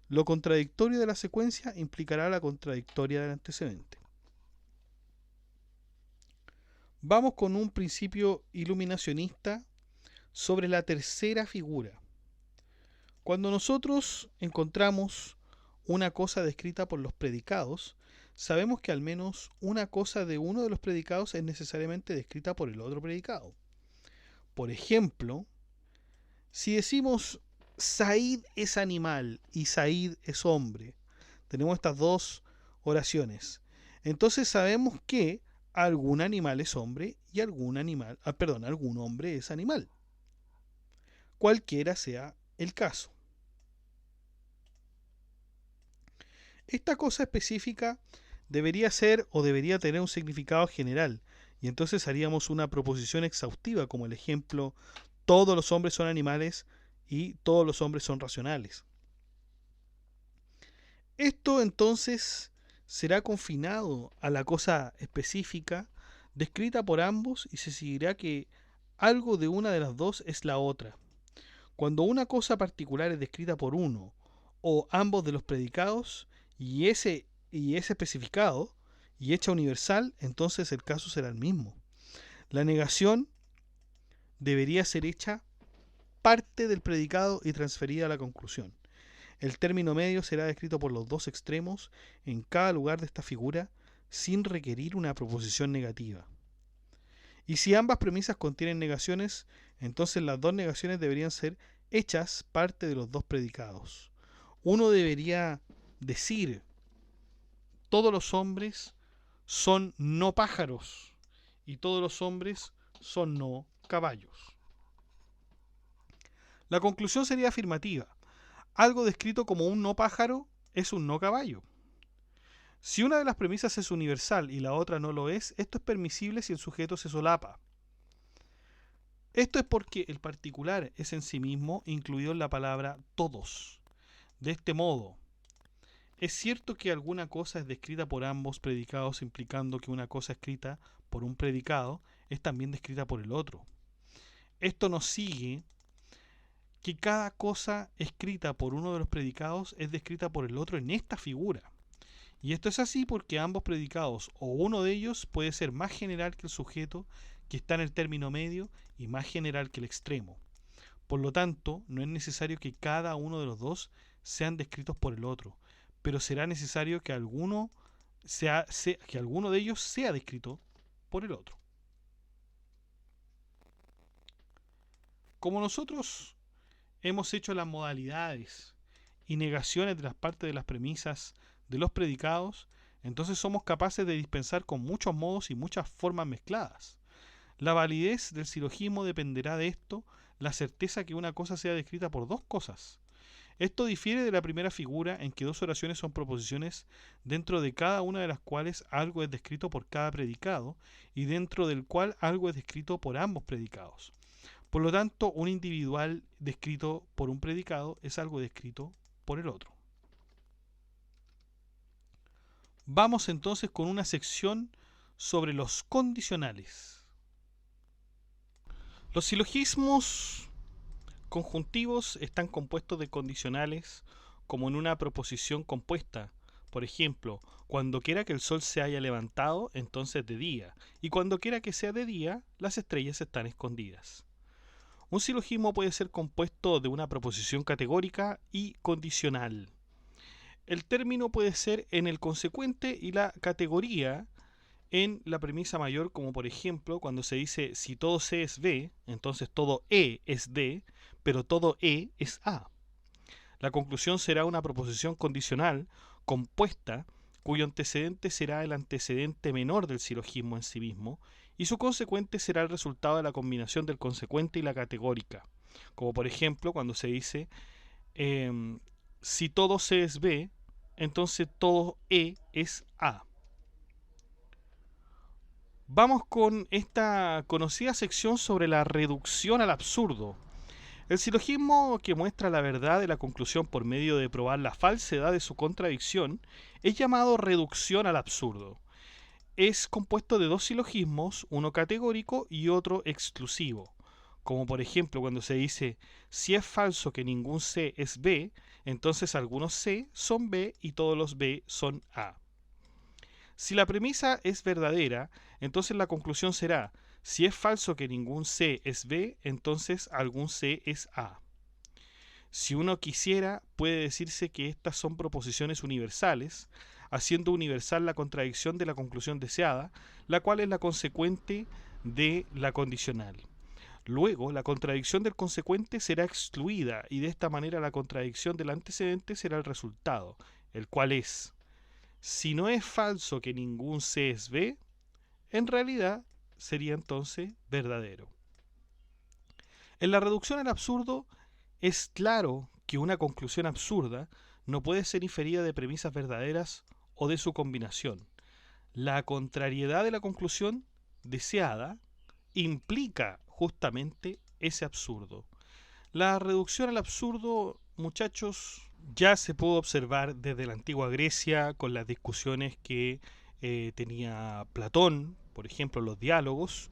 lo contradictorio de la secuencia implicará la contradictoria del antecedente. Vamos con un principio iluminacionista sobre la tercera figura. Cuando nosotros encontramos una cosa descrita por los predicados, sabemos que al menos una cosa de uno de los predicados es necesariamente descrita por el otro predicado. Por ejemplo, si decimos Said es animal y Said es hombre. Tenemos estas dos oraciones. Entonces sabemos que algún animal es hombre y algún hombre es animal. Cualquiera sea el caso. Esta cosa específica debería ser o debería tener un significado general, y entonces haríamos una proposición exhaustiva, como el ejemplo: todos los hombres son animales y todos los hombres son racionales. Esto entonces será confinado a la cosa específica descrita por ambos y se seguirá que algo de una de las dos es la otra. Cuando una cosa particular es descrita por uno o ambos de los predicados y ese especificado y hecha universal, entonces el caso será el mismo. La negación debería ser hecha parte del predicado y transferida a la conclusión. El término medio será descrito por los dos extremos en cada lugar de esta figura sin requerir una proposición negativa. Y si ambas premisas contienen negaciones, entonces las dos negaciones deberían ser hechas parte de los dos predicados. Uno debería decir: todos los hombres son no pájaros y todos los hombres son no caballos. La conclusión sería afirmativa. Algo descrito como un no pájaro es un no caballo. Si una de las premisas es universal y la otra no lo es, esto es permisible si el sujeto se solapa. Esto es porque el particular es en sí mismo incluido en la palabra todos. De este modo, es cierto que alguna cosa es descrita por ambos predicados, implicando que una cosa escrita por un predicado es también descrita por el otro. Esto nos sigue que cada cosa escrita por uno de los predicados es descrita por el otro en esta figura. Y esto es así porque ambos predicados o uno de ellos puede ser más general que el sujeto que está en el término medio y más general que el extremo. Por lo tanto, no es necesario que cada uno de los dos sean descritos por el otro, pero será necesario que alguno de ellos sea descrito por el otro. Como nosotros hemos hecho las modalidades y negaciones de las partes de las premisas de los predicados, entonces somos capaces de dispensar con muchos modos y muchas formas mezcladas. La validez del silogismo dependerá de esto, la certeza que una cosa sea descrita por dos cosas. Esto difiere de la primera figura en que dos oraciones son proposiciones dentro de cada una de las cuales algo es descrito por cada predicado y dentro del cual algo es descrito por ambos predicados. Por lo tanto, un individual descrito por un predicado es algo descrito por el otro. Vamos entonces con una sección sobre los condicionales. Los silogismos conjuntivos están compuestos de condicionales como en una proposición compuesta. Por ejemplo, cuando quiera que el sol se haya levantado, entonces de día, y cuando quiera que sea de día, las estrellas están escondidas. Un silogismo puede ser compuesto de una proposición categórica y condicional. El término puede ser en el consecuente y la categoría en la premisa mayor, como por ejemplo cuando se dice si todo C es B, entonces todo E es D, pero todo E es A. La conclusión será una proposición condicional compuesta cuyo antecedente será el antecedente menor del silogismo en sí mismo y su consecuente será el resultado de la combinación del consecuente y la categórica. Como por ejemplo cuando se dice si todo C es B, entonces todo E es A. Vamos con esta conocida sección sobre la reducción al absurdo. El silogismo que muestra la verdad de la conclusión por medio de probar la falsedad de su contradicción es llamado reducción al absurdo. Es compuesto de dos silogismos, uno categórico y otro exclusivo. Como por ejemplo cuando se dice si es falso que ningún C es B, entonces algunos C son B y todos los B son A. Si la premisa es verdadera, entonces la conclusión será si es falso que ningún C es B, entonces algún C es A. Si uno quisiera, puede decirse que estas son proposiciones universales, haciendo universal la contradicción de la conclusión deseada, la cual es la consecuente de la condicional. Luego, la contradicción del consecuente será excluida y de esta manera la contradicción del antecedente será el resultado, el cual es: si no es falso que ningún C es B, en realidad sería entonces verdadero. En la reducción al absurdo es claro que una conclusión absurda no puede ser inferida de premisas verdaderas o de su combinación. La contrariedad de la conclusión deseada implica justamente ese absurdo. La reducción al absurdo, muchachos, ya se pudo observar desde la antigua Grecia con las discusiones que tenía Platón, por ejemplo, los diálogos,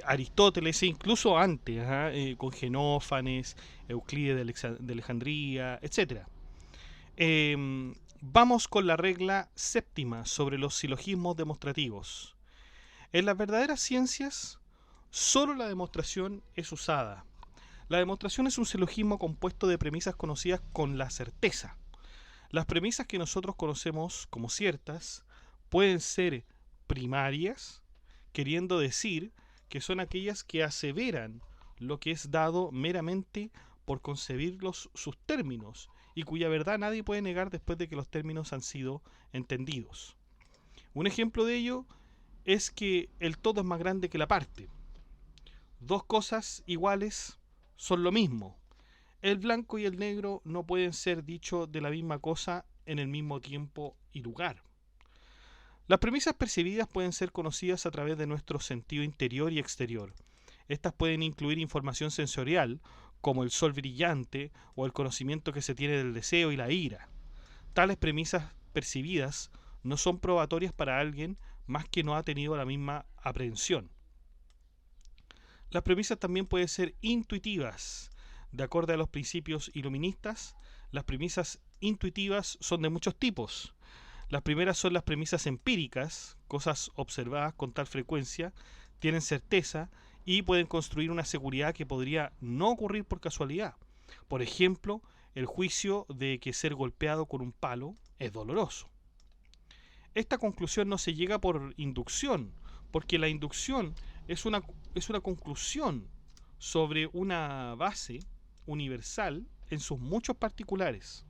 Aristóteles e incluso antes, con Genófanes, Euclides de Alejandría, etc. Vamos con la regla séptima sobre los silogismos demostrativos. En las verdaderas ciencias, solo la demostración es usada. La demostración es un silogismo compuesto de premisas conocidas con la certeza. Las premisas que nosotros conocemos como ciertas pueden ser primarias, queriendo decir que son aquellas que aseveran lo que es dado meramente por concebir sus términos y cuya verdad nadie puede negar después de que los términos han sido entendidos. Un ejemplo de ello es que el todo es más grande que la parte. Dos cosas iguales son lo mismo. El blanco y el negro no pueden ser dichos de la misma cosa en el mismo tiempo y lugar. Las premisas percibidas pueden ser conocidas a través de nuestro sentido interior y exterior. Estas pueden incluir información sensorial, como el sol brillante o el conocimiento que se tiene del deseo y la ira. Tales premisas percibidas no son probatorias para alguien más que no ha tenido la misma aprehensión. Las premisas también pueden ser intuitivas. De acuerdo a los principios iluministas, las premisas intuitivas son de muchos tipos. Las primeras son las premisas empíricas, cosas observadas con tal frecuencia, tienen certeza y pueden construir una seguridad que podría no ocurrir por casualidad. Por ejemplo, el juicio de que ser golpeado con un palo es doloroso. Esta conclusión no se llega por inducción, porque la inducción es una conclusión sobre una base universal en sus muchos particulares.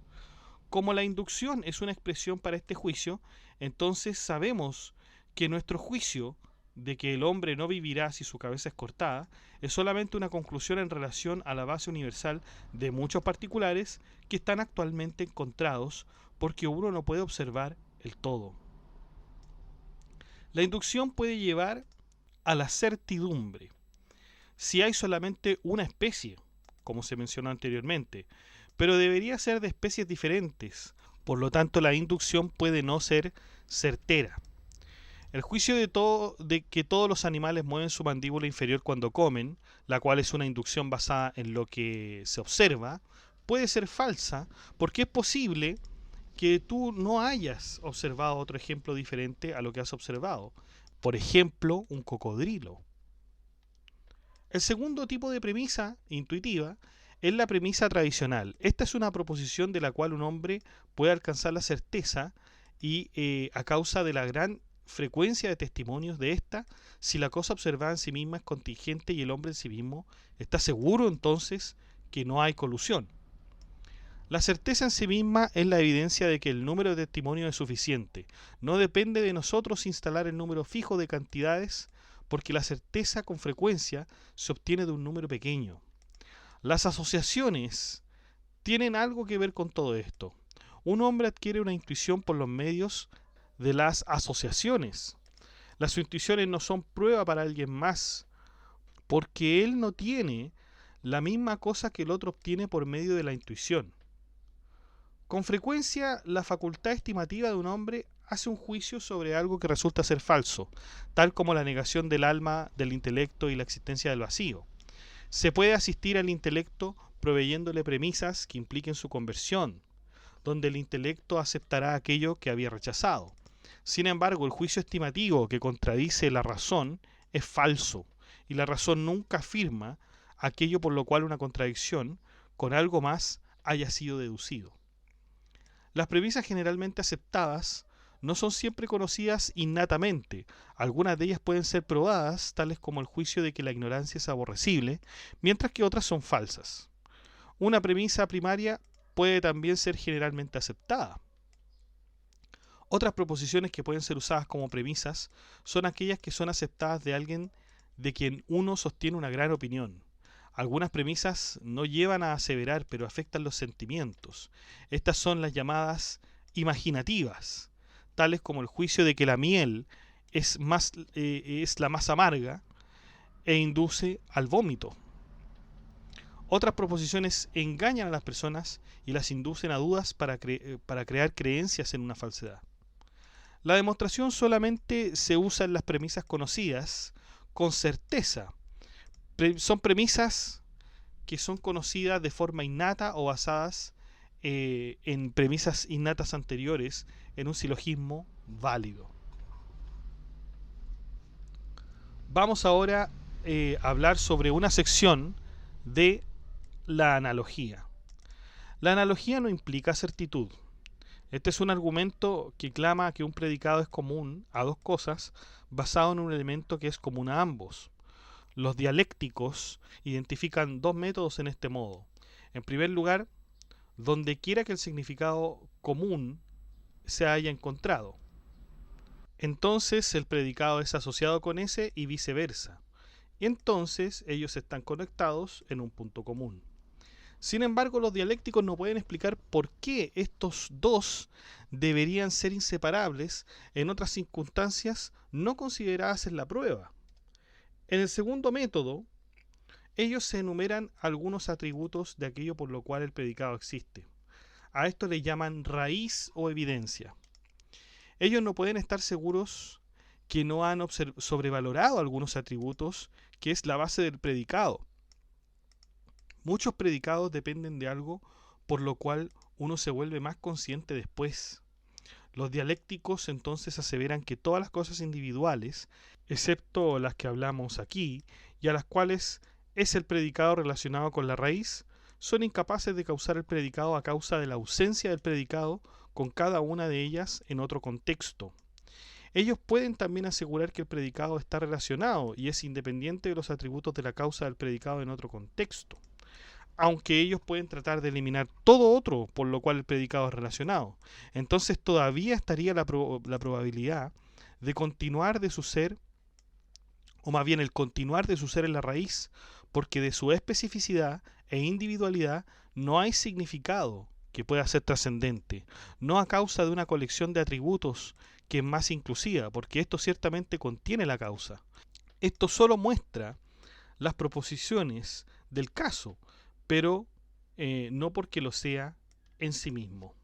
Como la inducción es una expresión para este juicio, entonces sabemos que nuestro juicio de que el hombre no vivirá si su cabeza es cortada es solamente una conclusión en relación a la base universal de muchos particulares que están actualmente encontrados, porque uno no puede observar el todo. La inducción puede llevar a la certidumbre si hay solamente una especie, como se mencionó anteriormente, pero debería ser de especies diferentes, por lo tanto la inducción puede no ser certera. El juicio de que todos los animales mueven su mandíbula inferior cuando comen, la cual es una inducción basada en lo que se observa, puede ser falsa porque es posible que tú no hayas observado otro ejemplo diferente a lo que has observado. Por ejemplo, un cocodrilo. El segundo tipo de premisa intuitiva es la premisa tradicional. Esta es una proposición de la cual un hombre puede alcanzar la certeza y a causa de la gran frecuencia de testimonios de esta, si la cosa observada en sí misma es contingente y el hombre en sí mismo está seguro entonces que no hay colusión. La certeza en sí misma es la evidencia de que el número de testimonios es suficiente. No depende de nosotros instalar el número fijo de cantidades, porque la certeza con frecuencia se obtiene de un número pequeño. Las asociaciones tienen algo que ver con todo esto. Un hombre adquiere una intuición por los medios de las asociaciones. Las intuiciones no son prueba para alguien más, porque él no tiene la misma cosa que el otro obtiene por medio de la intuición. Con frecuencia, la facultad estimativa de un hombre hace un juicio sobre algo que resulta ser falso, tal como la negación del alma, del intelecto y la existencia del vacío. Se puede asistir al intelecto proveyéndole premisas que impliquen su conversión, donde el intelecto aceptará aquello que había rechazado. Sin embargo, el juicio estimativo que contradice la razón es falso, y la razón nunca afirma aquello por lo cual una contradicción con algo más haya sido deducido. Las premisas generalmente aceptadas no son siempre conocidas innatamente. Algunas de ellas pueden ser probadas, tales como el juicio de que la ignorancia es aborrecible, mientras que otras son falsas. Una premisa primaria puede también ser generalmente aceptada. Otras proposiciones que pueden ser usadas como premisas son aquellas que son aceptadas de alguien de quien uno sostiene una gran opinión. Algunas premisas no llevan a aseverar, pero afectan los sentimientos. Estas son las llamadas imaginativas, tales como el juicio de que la miel es la más amarga e induce al vómito. Otras proposiciones engañan a las personas y las inducen a dudas para crear creencias en una falsedad. La demostración solamente se usa en las premisas conocidas con certeza. Son premisas que son conocidas de forma innata o basadas en premisas innatas anteriores en un silogismo válido. Vamos ahora a hablar sobre una sección de la analogía. La analogía no implica certitud. Este es un argumento que clama que un predicado es común a dos cosas basado en un elemento que es común a ambos. Los dialécticos identifican dos métodos en este modo. En primer lugar, donde quiera que el significado común se haya encontrado, entonces el predicado es asociado con ese y viceversa. Y entonces ellos están conectados en un punto común. Sin embargo, los dialécticos no pueden explicar por qué estos dos deberían ser inseparables en otras circunstancias no consideradas en la prueba. En el segundo método, ellos se enumeran algunos atributos de aquello por lo cual el predicado existe. A esto le llaman raíz o evidencia. Ellos no pueden estar seguros que no han sobrevalorado algunos atributos que es la base del predicado. Muchos predicados dependen de algo por lo cual uno se vuelve más consciente después. Los dialécticos entonces aseveran que todas las cosas individuales, excepto las que hablamos aquí, y a las cuales es el predicado relacionado con la raíz, son incapaces de causar el predicado a causa de la ausencia del predicado con cada una de ellas en otro contexto. Ellos pueden también asegurar que el predicado está relacionado y es independiente de los atributos de la causa del predicado en otro contexto, aunque ellos pueden tratar de eliminar todo otro por lo cual el predicado es relacionado. Entonces todavía estaría la probabilidad de continuar de su ser, o más bien el continuar de su ser en la raíz, porque de su especificidad e individualidad no hay significado que pueda ser trascendente, no a causa de una colección de atributos que es más inclusiva, porque esto ciertamente contiene la causa. Esto solo muestra las proposiciones del caso, pero no porque lo sea en sí mismo.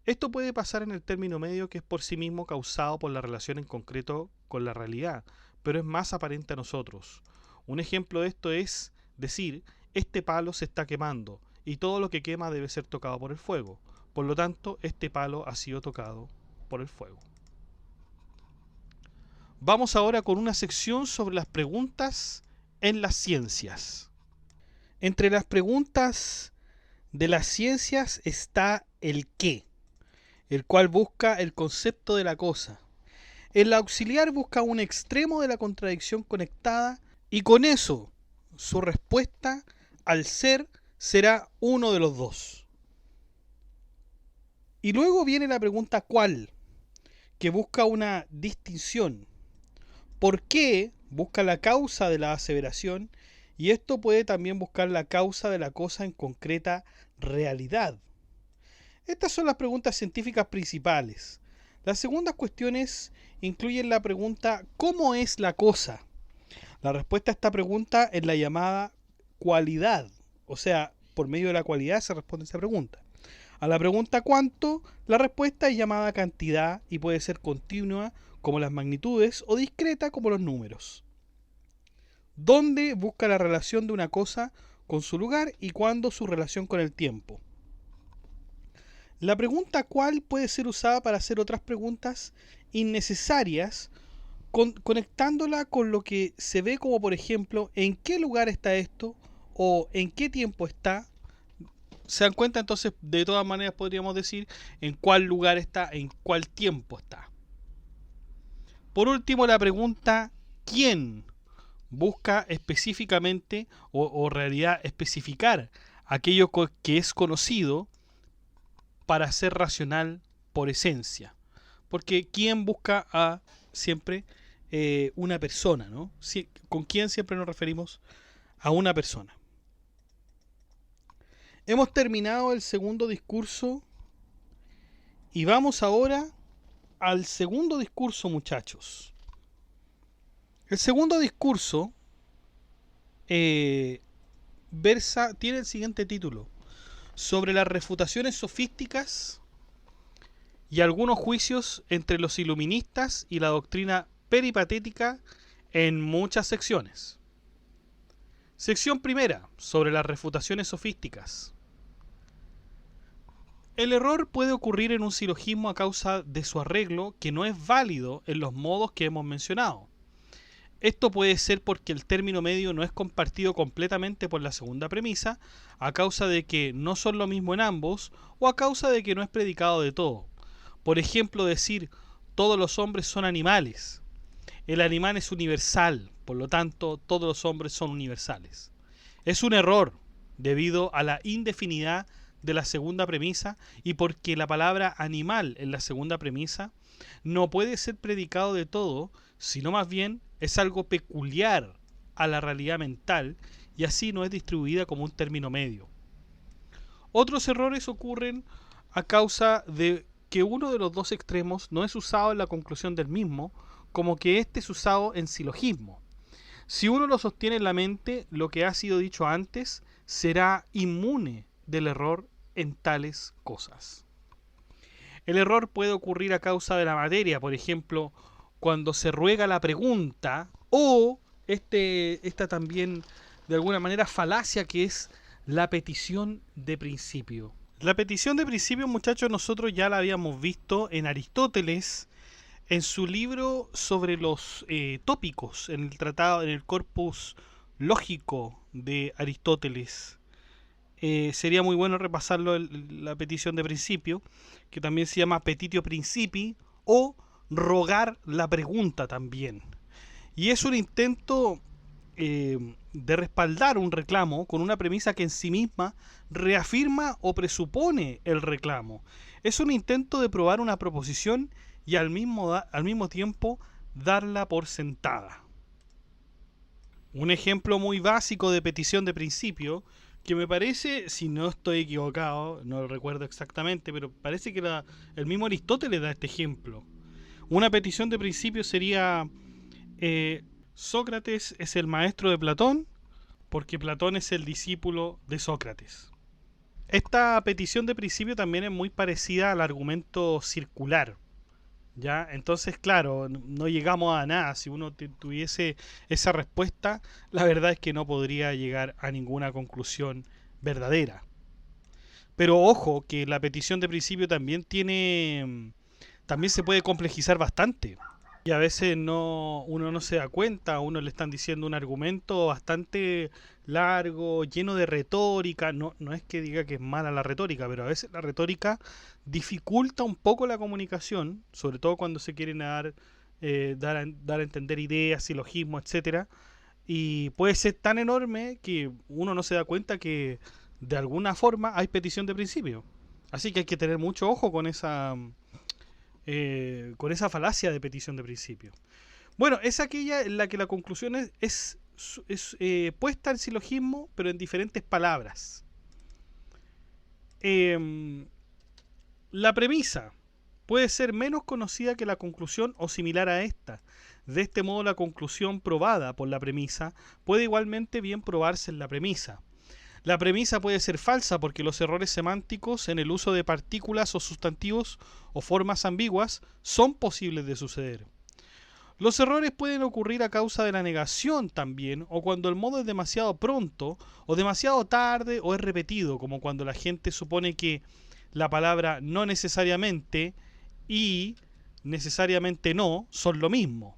Esto puede pasar en el término medio, que es por sí mismo causado por la relación en concreto con la realidad, pero es más aparente a nosotros. Un ejemplo de esto es decir, este palo se está quemando y todo lo que quema debe ser tocado por el fuego. Por lo tanto, este palo ha sido tocado por el fuego. Vamos ahora con una sección sobre las preguntas en las ciencias. Entre las preguntas de las ciencias está el qué, el cual busca el concepto de la cosa. El auxiliar busca un extremo de la contradicción conectada y con eso su respuesta al ser será uno de los dos. Y luego viene la pregunta cuál, que busca una distinción. ¿Por qué? Busca la causa de la aseveración, y esto puede también buscar la causa de la cosa en concreta realidad. Estas son las preguntas científicas principales. Las segundas cuestiones incluyen la pregunta ¿cómo es la cosa? La respuesta a esta pregunta es la llamada cualidad, o sea, por medio de la cualidad se responde esa pregunta. A la pregunta ¿cuánto? La respuesta es llamada cantidad y puede ser continua como las magnitudes o discreta como los números. ¿Dónde? Busca la relación de una cosa con su lugar y cuándo su relación con el tiempo. La pregunta ¿cuál? Puede ser usada para hacer otras preguntas innecesarias, conectándola con lo que se ve como por ejemplo ¿en qué lugar está esto? O ¿en qué tiempo está? Se dan cuenta, entonces, de todas maneras podríamos decir en cuál lugar está, en cuál tiempo está. Por último, la pregunta ¿quién? Busca específicamente o en realidad especificar aquello que es conocido para ser racional por esencia. Porque ¿quién busca a siempre una persona, ¿no? ¿Con quién siempre nos referimos? A una persona. Hemos terminado el segundo discurso y vamos ahora al segundo discurso, muchachos. El segundo discurso tiene el siguiente título: sobre las refutaciones sofísticas y algunos juicios entre los iluministas y la doctrina peripatética en muchas secciones. Sección primera, sobre las refutaciones sofísticas. El error puede ocurrir en un silogismo a causa de su arreglo que no es válido en los modos que hemos mencionado. Esto puede ser porque el término medio no es compartido completamente por la segunda premisa, a causa de que no son lo mismo en ambos, o a causa de que no es predicado de todo. Por ejemplo, decir todos los hombres son animales. El animal es universal, por lo tanto todos los hombres son universales. Es un error debido a la indefinidad de la segunda premisa y porque la palabra animal en la segunda premisa no puede ser predicado de todo, sino más bien es algo peculiar a la realidad mental y así no es distribuida como un término medio. Otros errores ocurren a causa de que uno de los dos extremos no es usado en la conclusión del mismo, como que éste es usado en silogismo. Si uno lo sostiene en la mente, lo que ha sido dicho antes será inmune del error en tales cosas. El error puede ocurrir a causa de la materia, por ejemplo, cuando se ruega la pregunta, o esta también de alguna manera falacia que es la petición de principio. La petición de principio, muchachos, nosotros ya la habíamos visto en Aristóteles, en su libro sobre los tópicos, en el tratado, en el corpus lógico de Aristóteles. Sería muy bueno repasarlo, la petición de principio, que también se llama petitio principii o rogar la pregunta también. Y es un intento de respaldar un reclamo con una premisa que en sí misma reafirma o presupone el reclamo. Es un intento de probar una proposición y al mismo tiempo darla por sentada. Un ejemplo muy básico de petición de principio, que me parece, si no estoy equivocado, no lo recuerdo exactamente, pero parece que el mismo Aristóteles da este ejemplo. Una petición de principio sería: Sócrates es el maestro de Platón, porque Platón es el discípulo de Sócrates. Esta petición de principio también es muy parecida al argumento circular, ¿ya? Entonces, claro, no llegamos a nada. Si uno tuviese esa respuesta, la verdad es que no podría llegar a ninguna conclusión verdadera. Pero ojo, que la petición de principio también se puede complejizar bastante. Y a veces uno no se da cuenta, a uno le están diciendo un argumento bastante largo, lleno de retórica. No es que diga que es mala la retórica, pero a veces la retórica dificulta un poco la comunicación, sobre todo cuando se quieren dar a entender ideas, silogismos, etcétera. Y puede ser tan enorme que uno no se da cuenta que de alguna forma hay petición de principio. Así que hay que tener mucho ojo con esa falacia de petición de principio. Bueno, es aquella en la que la conclusión es puesta en silogismo, pero en diferentes palabras. La premisa puede ser menos conocida que la conclusión o similar a esta. De este modo, la conclusión probada por la premisa puede igualmente bien probarse en la premisa. La premisa puede ser falsa porque los errores semánticos en el uso de partículas o sustantivos o formas ambiguas son posibles de suceder. Los errores pueden ocurrir a causa de la negación también, o cuando el modo es demasiado pronto, o demasiado tarde, o es repetido, como cuando la gente supone que la palabra no necesariamente y necesariamente no son lo mismo.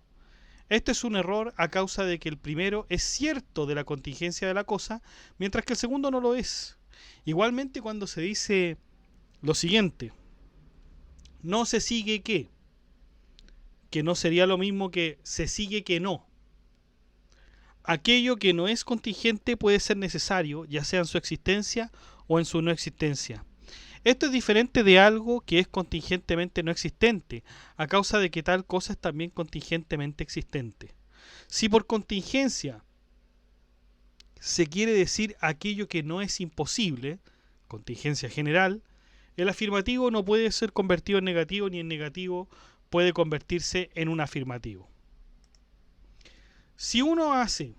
Este es un error a causa de que el primero es cierto de la contingencia de la cosa, mientras que el segundo no lo es. Igualmente cuando se dice lo siguiente, no se sigue que no sería lo mismo que se sigue que no. Aquello que no es contingente puede ser necesario, ya sea en su existencia o en su no existencia. Esto es diferente de algo que es contingentemente no existente, a causa de que tal cosa es también contingentemente existente. Si por contingencia se quiere decir aquello que no es imposible, contingencia general, el afirmativo no puede ser convertido en negativo ni en negativo puede convertirse en un afirmativo. Si uno hace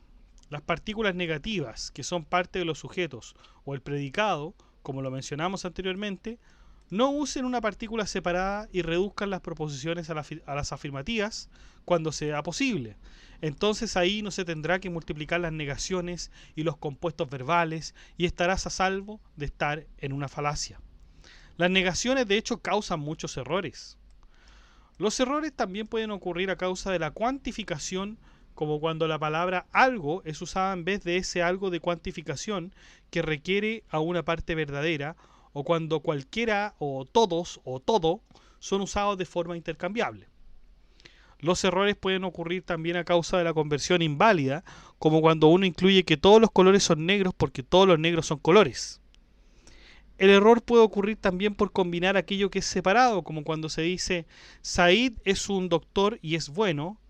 las partículas negativas, que son parte de los sujetos, o el predicado, como lo mencionamos anteriormente, no usen una partícula separada y reduzcan las proposiciones a las afirmativas cuando sea posible. Entonces ahí no se tendrá que multiplicar las negaciones y los compuestos verbales y estarás a salvo de estar en una falacia. Las negaciones de hecho causan muchos errores. Los errores también pueden ocurrir a causa de la cuantificación, como cuando la palabra algo es usada en vez de ese algo de cuantificación que requiere a una parte verdadera, o cuando cualquiera o todos o todo son usados de forma intercambiable. Los errores pueden ocurrir también a causa de la conversión inválida, como cuando uno incluye que todos los colores son negros porque todos los negros son colores. El error puede ocurrir también por combinar aquello que es separado, como cuando se dice Said es un doctor y es bueno,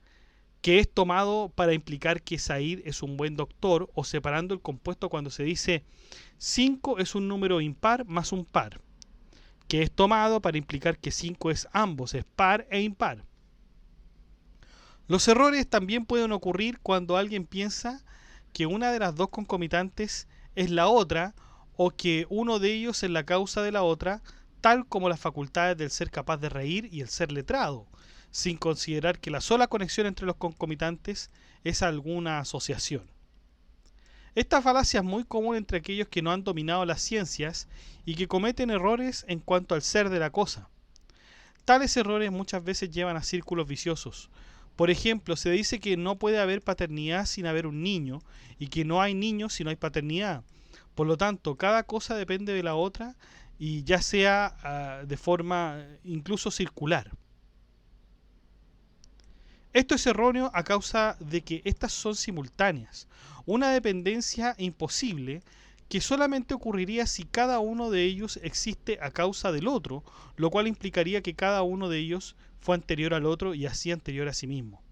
que es tomado para implicar que Said es un buen doctor, o separando el compuesto cuando se dice 5 es un número impar más un par, que es tomado para implicar que 5 es ambos, es par e impar. Los errores también pueden ocurrir cuando alguien piensa que una de las dos concomitantes es la otra, o que uno de ellos es la causa de la otra, tal como las facultades del ser capaz de reír y el ser letrado, sin considerar que la sola conexión entre los concomitantes es alguna asociación. Esta falacia es muy común entre aquellos que no han dominado las ciencias y que cometen errores en cuanto al ser de la cosa. Tales errores muchas veces llevan a círculos viciosos. Por ejemplo, se dice que no puede haber paternidad sin haber un niño y que no hay niños si no hay paternidad. Por lo tanto, cada cosa depende de la otra y ya sea de forma incluso circular. Esto es erróneo a causa de que estas son simultáneas, una dependencia imposible que solamente ocurriría si cada uno de ellos existe a causa del otro, lo cual implicaría que cada uno de ellos fue anterior al otro y así anterior a sí mismo.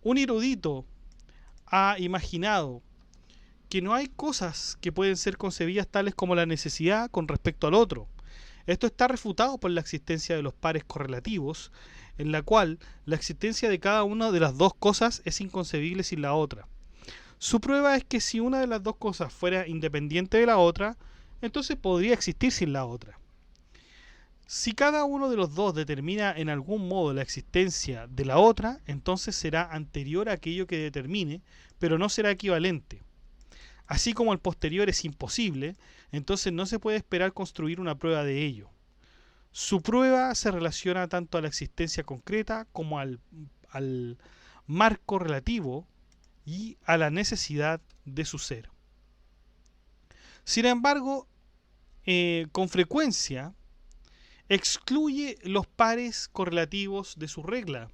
Un erudito ha imaginado que no hay cosas que pueden ser concebidas tales como la necesidad con respecto al otro. Esto está refutado por la existencia de los pares correlativos, en la cual la existencia de cada una de las dos cosas es inconcebible sin la otra. Su prueba es que si una de las dos cosas fuera independiente de la otra, entonces podría existir sin la otra. Si cada uno de los dos determina en algún modo la existencia de la otra, entonces será anterior a aquello que determine, pero no será equivalente. Así como el posterior es imposible, entonces no se puede esperar construir una prueba de ello. Su prueba se relaciona tanto a la existencia concreta como al marco relativo y a la necesidad de su ser. Sin embargo, con frecuencia excluye los pares correlativos de su regla,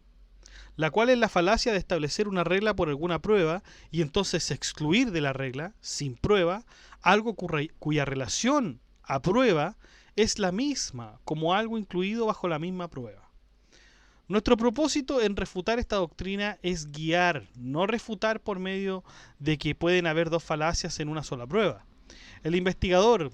la cual es la falacia de establecer una regla por alguna prueba y entonces excluir de la regla, sin prueba, algo cuya relación a prueba es la misma, como algo incluido bajo la misma prueba. Nuestro propósito en refutar esta doctrina es guiar, no refutar por medio de que pueden haber dos falacias en una sola prueba. El investigador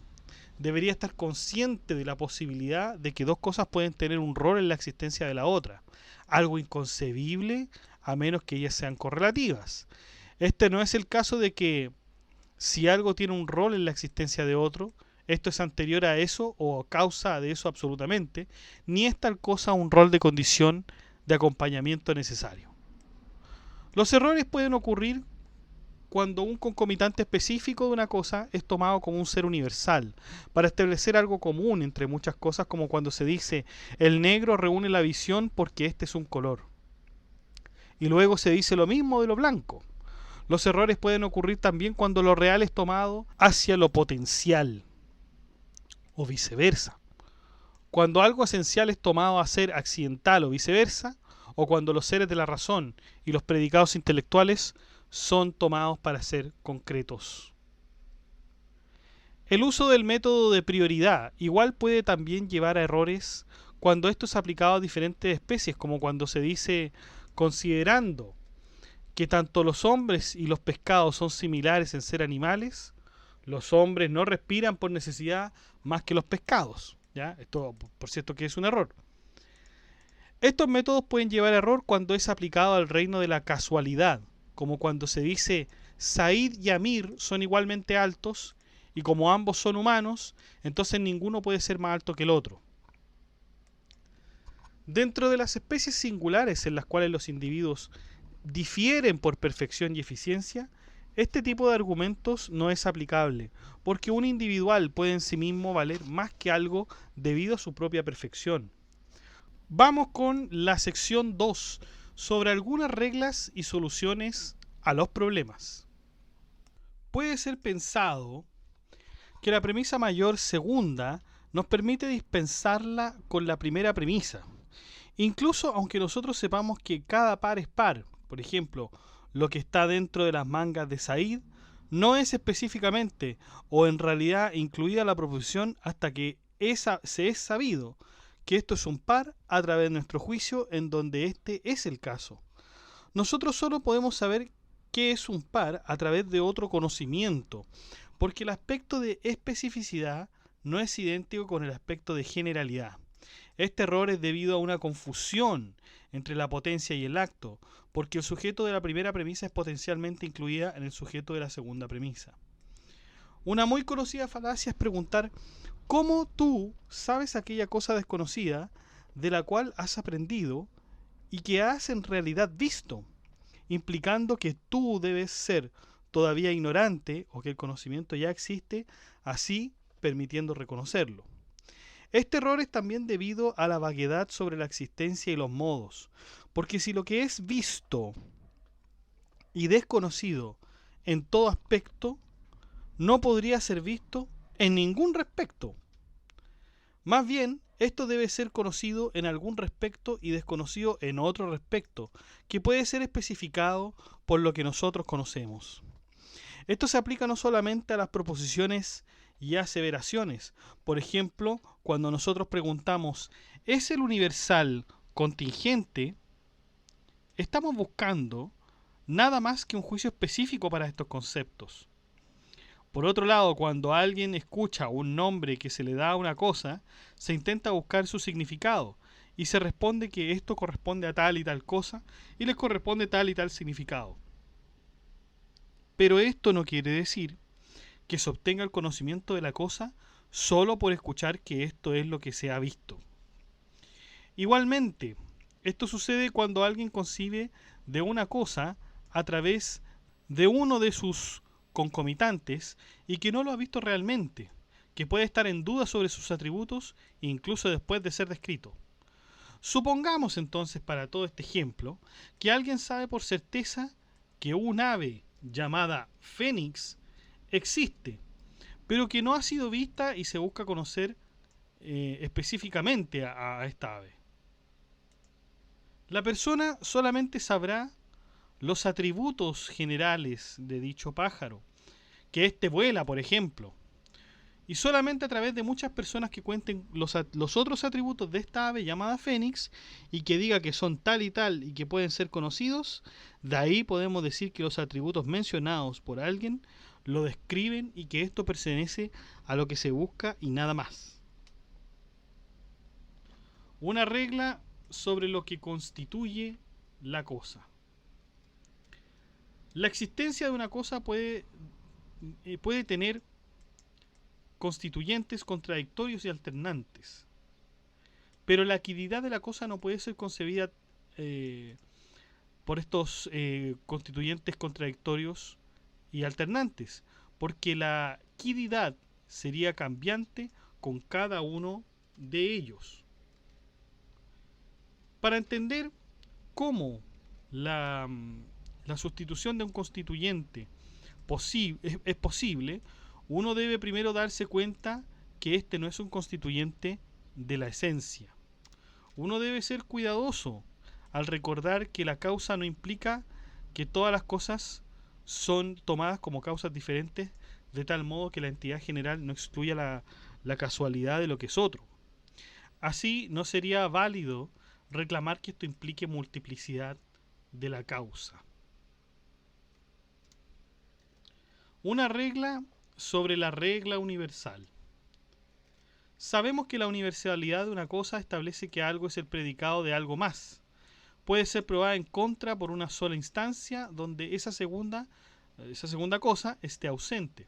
debería estar consciente de la posibilidad de que dos cosas pueden tener un rol en la existencia de la otra, algo inconcebible a menos que ellas sean correlativas. Este no es el caso de que si algo tiene un rol en la existencia de otro, esto es anterior a eso o causa de eso absolutamente, ni es tal cosa un rol de condición de acompañamiento necesario. Los errores pueden ocurrir cuando un concomitante específico de una cosa es tomado como un ser universal, para establecer algo común entre muchas cosas, como cuando se dice el negro reúne la visión porque este es un color. Y luego se dice lo mismo de lo blanco. Los errores pueden ocurrir también cuando lo real es tomado hacia lo potencial, o viceversa. Cuando algo esencial es tomado a ser accidental o viceversa, o cuando los seres de la razón y los predicados intelectuales son tomados para ser concretos. El uso del método de prioridad igual puede también llevar a errores cuando esto es aplicado a diferentes especies, como cuando se dice considerando que tanto los hombres y los pescados son similares en ser animales, los hombres no respiran por necesidad más que los pescados. ¿Ya? Esto, por cierto, que es un error. Estos métodos pueden llevar a error cuando es aplicado al reino de la casualidad, como cuando se dice Said y Amir son igualmente altos y como ambos son humanos, entonces ninguno puede ser más alto que el otro. Dentro de las especies singulares en las cuales los individuos difieren por perfección y eficiencia, este tipo de argumentos no es aplicable, porque un individual puede en sí mismo valer más que algo debido a su propia perfección. Vamos con la sección 2, sobre algunas reglas y soluciones a los problemas. Puede ser pensado que la premisa mayor segunda nos permite dispensarla con la primera premisa. Incluso aunque nosotros sepamos que cada par es par, por ejemplo, lo que está dentro de las mangas de Said no es específicamente o en realidad incluida la proposición hasta que se es sabido que esto es un par a través de nuestro juicio en donde este es el caso. Nosotros solo podemos saber qué es un par a través de otro conocimiento, porque el aspecto de especificidad no es idéntico con el aspecto de generalidad. Este error es debido a una confusión entre la potencia y el acto, porque el sujeto de la primera premisa es potencialmente incluida en el sujeto de la segunda premisa. Una muy conocida falacia es preguntar ¿cómo tú sabes aquella cosa desconocida de la cual has aprendido y que has en realidad visto? Implicando que tú debes ser todavía ignorante o que el conocimiento ya existe, así permitiendo reconocerlo. Este error es también debido a la vaguedad sobre la existencia y los modos, porque si lo que es visto y desconocido en todo aspecto, no podría ser visto en ningún respecto. Más bien, esto debe ser conocido en algún respecto y desconocido en otro respecto, que puede ser especificado por lo que nosotros conocemos. Esto se aplica no solamente a las proposiciones y aseveraciones. Por ejemplo, cuando nosotros preguntamos ¿es el universal contingente? Estamos buscando nada más que un juicio específico para estos conceptos. Por otro lado, cuando alguien escucha un nombre que se le da a una cosa, se intenta buscar su significado y se responde que esto corresponde a tal y tal cosa y les corresponde tal y tal significado. Pero esto no quiere decir que se obtenga el conocimiento de la cosa solo por escuchar que esto es lo que se ha visto. Igualmente, esto sucede cuando alguien concibe de una cosa a través de uno de sus concomitantes y que no lo ha visto realmente, que puede estar en duda sobre sus atributos incluso después de ser descrito. Supongamos entonces para todo este ejemplo que alguien sabe por certeza que un ave llamada fénix existe, pero que no ha sido vista y se busca conocer específicamente a esta ave. La persona solamente sabrá los atributos generales de dicho pájaro, que éste vuela, por ejemplo, y solamente a través de muchas personas que cuenten los otros atributos de esta ave llamada fénix y que diga que son tal y tal y que pueden ser conocidos, de ahí podemos decir que los atributos mencionados por alguien lo describen y que esto pertenece a lo que se busca y nada más. Una regla sobre lo que constituye la cosa. La existencia de una cosa puede tener constituyentes contradictorios y alternantes, pero la quiridad de la cosa no puede ser concebida por estos constituyentes contradictorios y alternantes, porque la quiridad sería cambiante con cada uno de ellos. Para entender cómo la la sustitución de un constituyente es posible, uno debe primero darse cuenta que este no es un constituyente de la esencia. Uno debe ser cuidadoso al recordar que la causa no implica que todas las cosas son tomadas como causas diferentes, de tal modo que la entidad general no excluya la casualidad de lo que es otro. Así, no sería válido reclamar que esto implique multiplicidad de la causa. Una regla sobre la regla universal. Sabemos que la universalidad de una cosa establece que algo es el predicado de algo más. Puede ser probada en contra por una sola instancia donde esa segunda cosa esté ausente.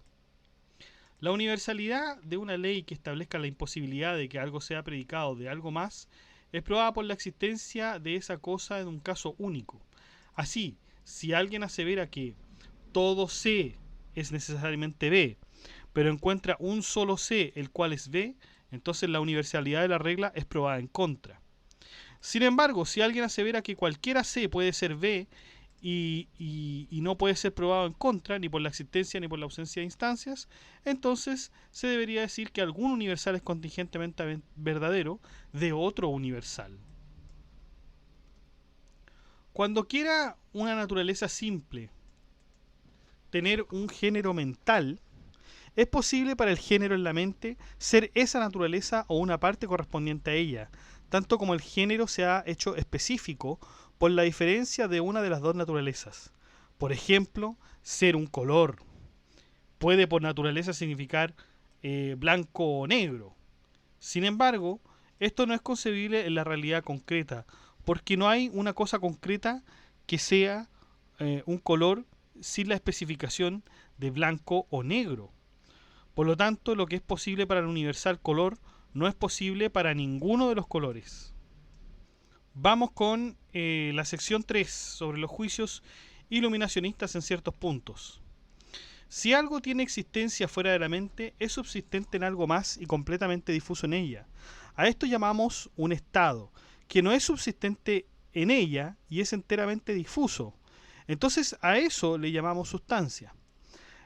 La universalidad de una ley que establezca la imposibilidad de que algo sea predicado de algo más es probada por la existencia de esa cosa en un caso único. Así, si alguien asevera que todo C es necesariamente B, pero encuentra un solo C el cual es B, entonces la universalidad de la regla es probada en contra. Sin embargo, si alguien asevera que cualquiera C puede ser B y no puede ser probado en contra, ni por la existencia ni por la ausencia de instancias, entonces se debería decir que algún universal es contingentemente verdadero de otro universal. Cuando quiera una naturaleza simple tener un género mental, es posible para el género en la mente ser esa naturaleza o una parte correspondiente a ella, tanto como el género se ha hecho específico por la diferencia de una de las dos naturalezas. Por ejemplo, ser un color puede por naturaleza significar blanco o negro. Sin embargo, esto no es concebible en la realidad concreta, porque no hay una cosa concreta que sea un color sin la especificación de blanco o negro. Por lo tanto, lo que es posible para el universal color no es posible para ninguno de los colores. Vamos con la sección 3 sobre los juicios iluminacionistas en ciertos puntos. Si algo tiene existencia fuera de la mente, es subsistente en algo más y completamente difuso en ella. A esto llamamos un estado, que no es subsistente en ella y es enteramente difuso. Entonces a eso le llamamos sustancia.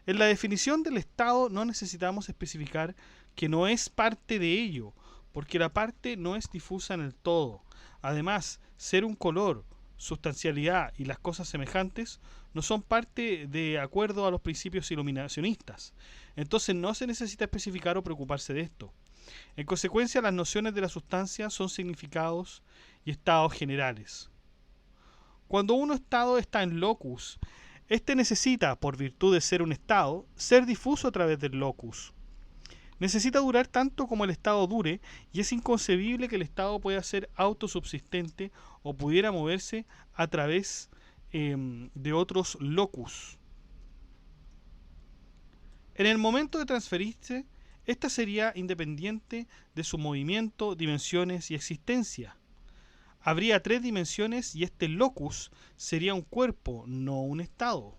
En la definición del estado no necesitamos especificar que no es parte de ello, porque la parte no es difusa en el todo. Además, ser un color, sustancialidad y las cosas semejantes no son parte de acuerdo a los principios iluminacionistas. Entonces no se necesita especificar o preocuparse de esto. En consecuencia, las nociones de la sustancia son significados y estados generales. Cuando un estado está en locus, este necesita, por virtud de ser un estado, ser difuso a través del locus. Necesita durar tanto como el estado dure, y es inconcebible que el estado pueda ser autosubsistente o pudiera moverse a través de otros locus. En el momento de transferirse, esta sería independiente de su movimiento, dimensiones y existencia. Habría 3 dimensiones y este locus sería un cuerpo, no un estado.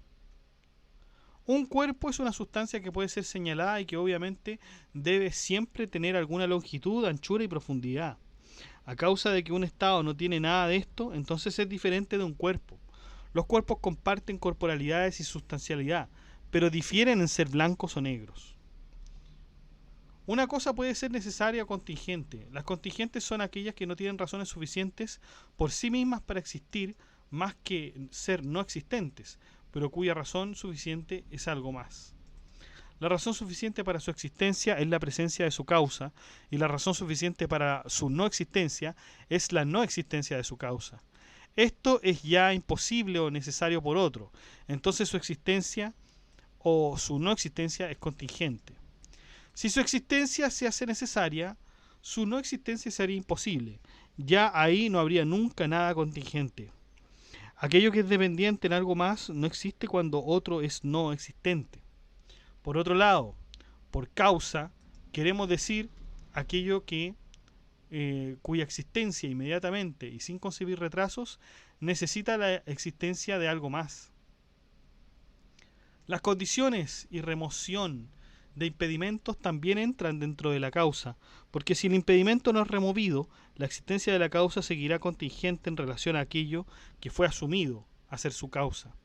Un cuerpo es una sustancia que puede ser señalada y que obviamente debe siempre tener alguna longitud, anchura y profundidad. A causa de que un estado no tiene nada de esto, entonces es diferente de un cuerpo. Los cuerpos comparten corporalidades y sustancialidad, pero difieren en ser blancos o negros. Una cosa puede ser necesaria o contingente. Las contingentes son aquellas que no tienen razones suficientes por sí mismas para existir, más que ser no existentes, pero cuya razón suficiente es algo más. La razón suficiente para su existencia es la presencia de su causa, y la razón suficiente para su no existencia es la no existencia de su causa. Esto es ya imposible o necesario por otro, entonces su existencia o su no existencia es contingente. Si su existencia se hace necesaria, su no existencia sería imposible. Ya ahí no habría nunca nada contingente. Aquello que es dependiente en algo más no existe cuando otro es no existente. Por otro lado, por causa, queremos decir aquello que cuya existencia inmediatamente y sin concebir retrasos necesita la existencia de algo más. Las condiciones y remoción de impedimentos también entran dentro de la causa, porque si el impedimento no es removido, la existencia de la causa seguirá contingente en relación a aquello que fue asumido a ser su causa.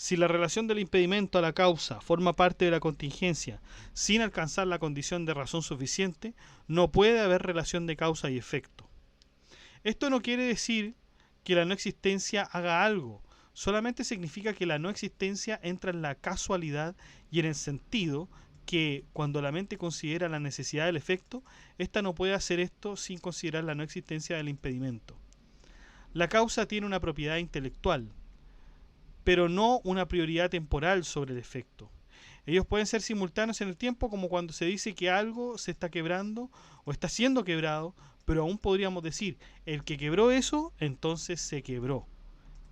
Si la relación del impedimento a la causa forma parte de la contingencia sin alcanzar la condición de razón suficiente, no puede haber relación de causa y efecto. Esto no quiere decir que la no existencia haga algo, solamente significa que la no existencia entra en la casualidad y en el sentido que cuando la mente considera la necesidad del efecto, ésta no puede hacer esto sin considerar la no existencia del impedimento. La causa tiene una propiedad intelectual, pero no una prioridad temporal sobre el efecto. Ellos pueden ser simultáneos en el tiempo, como cuando se dice que algo se está quebrando o está siendo quebrado, pero aún podríamos decir, el que quebró eso, entonces se quebró,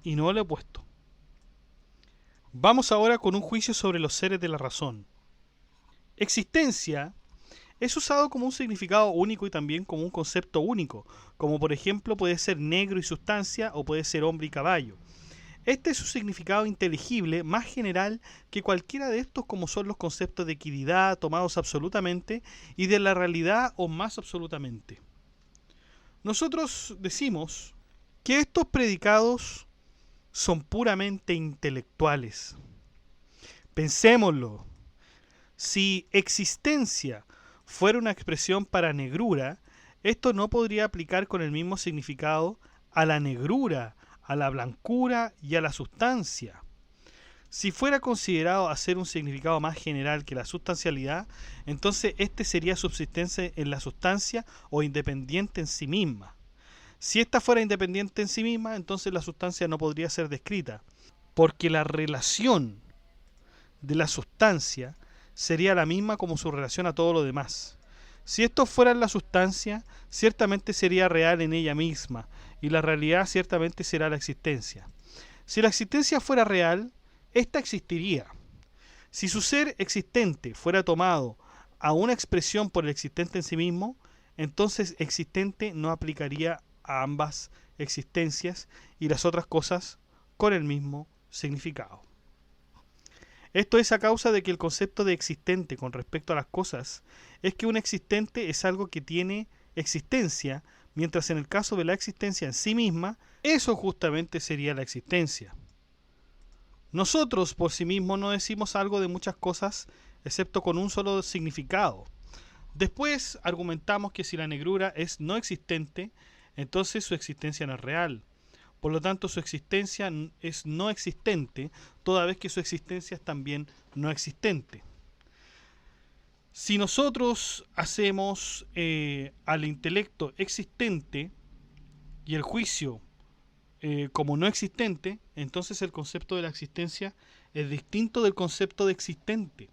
y no lo opuesto. Vamos ahora con un juicio sobre los seres de la razón. Existencia es usado como un significado único y también como un concepto único, como por ejemplo puede ser negro y sustancia o puede ser hombre y caballo. Este es un significado inteligible más general que cualquiera de estos, como son los conceptos de equidad tomados absolutamente y de la realidad o más absolutamente. Nosotros decimos que estos predicados son puramente intelectuales. Pensémoslo. Si existencia fuera una expresión para negrura, esto no podría aplicar con el mismo significado a la negrura, a la blancura y a la sustancia. Si fuera considerado hacer un significado más general que la sustancialidad, entonces este sería subsistencia en la sustancia o independiente en sí misma. Si esta fuera independiente en sí misma, entonces la sustancia no podría ser descrita, porque la relación de la sustancia sería la misma como su relación a todo lo demás. Si esto fuera la sustancia, ciertamente sería real en ella misma, y la realidad ciertamente será la existencia. Si la existencia fuera real, ésta existiría. Si su ser existente fuera tomado a una expresión por el existente en sí mismo, entonces existente no aplicaría a ambas existencias y las otras cosas con el mismo significado. Esto es a causa de que el concepto de existente con respecto a las cosas es que un existente es algo que tiene existencia, mientras en el caso de la existencia en sí misma, eso justamente sería la existencia. Nosotros por sí mismos no decimos algo de muchas cosas excepto con un solo significado. Después argumentamos que si la negrura es no existente, entonces su existencia no es real. Por lo tanto, su existencia es no existente, toda vez que su existencia es también no existente. Si nosotros hacemos al intelecto existente y el juicio como no existente, entonces el concepto de la existencia es distinto del concepto de existente.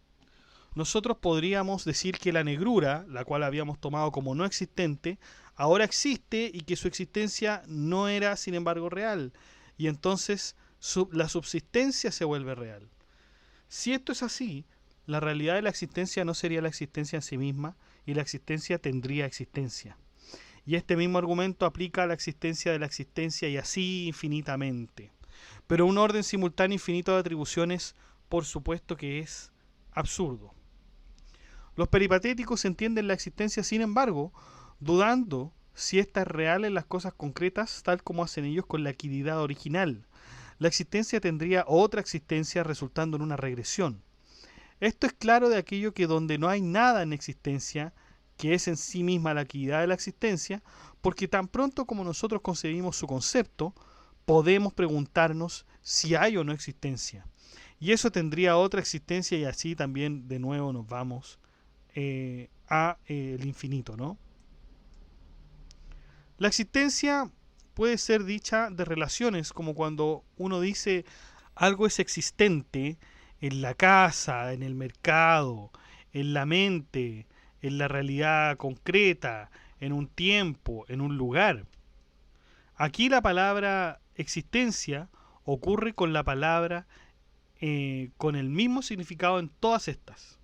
Nosotros podríamos decir que la negrura, la cual habíamos tomado como no existente, ahora existe y que su existencia no era, sin embargo, real. Y entonces la subsistencia se vuelve real. Si esto es así, la realidad de la existencia no sería la existencia en sí misma y la existencia tendría existencia. Y este mismo argumento aplica a la existencia de la existencia y así infinitamente. Pero un orden simultáneo infinito de atribuciones, por supuesto que es absurdo. Los peripatéticos entienden la existencia, sin embargo, dudando si ésta es real en las cosas concretas, tal como hacen ellos con la equidad original. La existencia tendría otra existencia resultando en una regresión. Esto es claro de aquello que donde no hay nada en existencia, que es en sí misma la equidad de la existencia, porque tan pronto como nosotros concebimos su concepto, podemos preguntarnos si hay o no existencia. Y eso tendría otra existencia y así también de nuevo nos vamos a el infinito, ¿no? La existencia puede ser dicha de relaciones, como cuando uno dice algo es existente en la casa, en el mercado, en la mente, en la realidad concreta, en un tiempo, en un lugar. Aquí la palabra existencia ocurre con la palabra con el mismo significado en todas estas.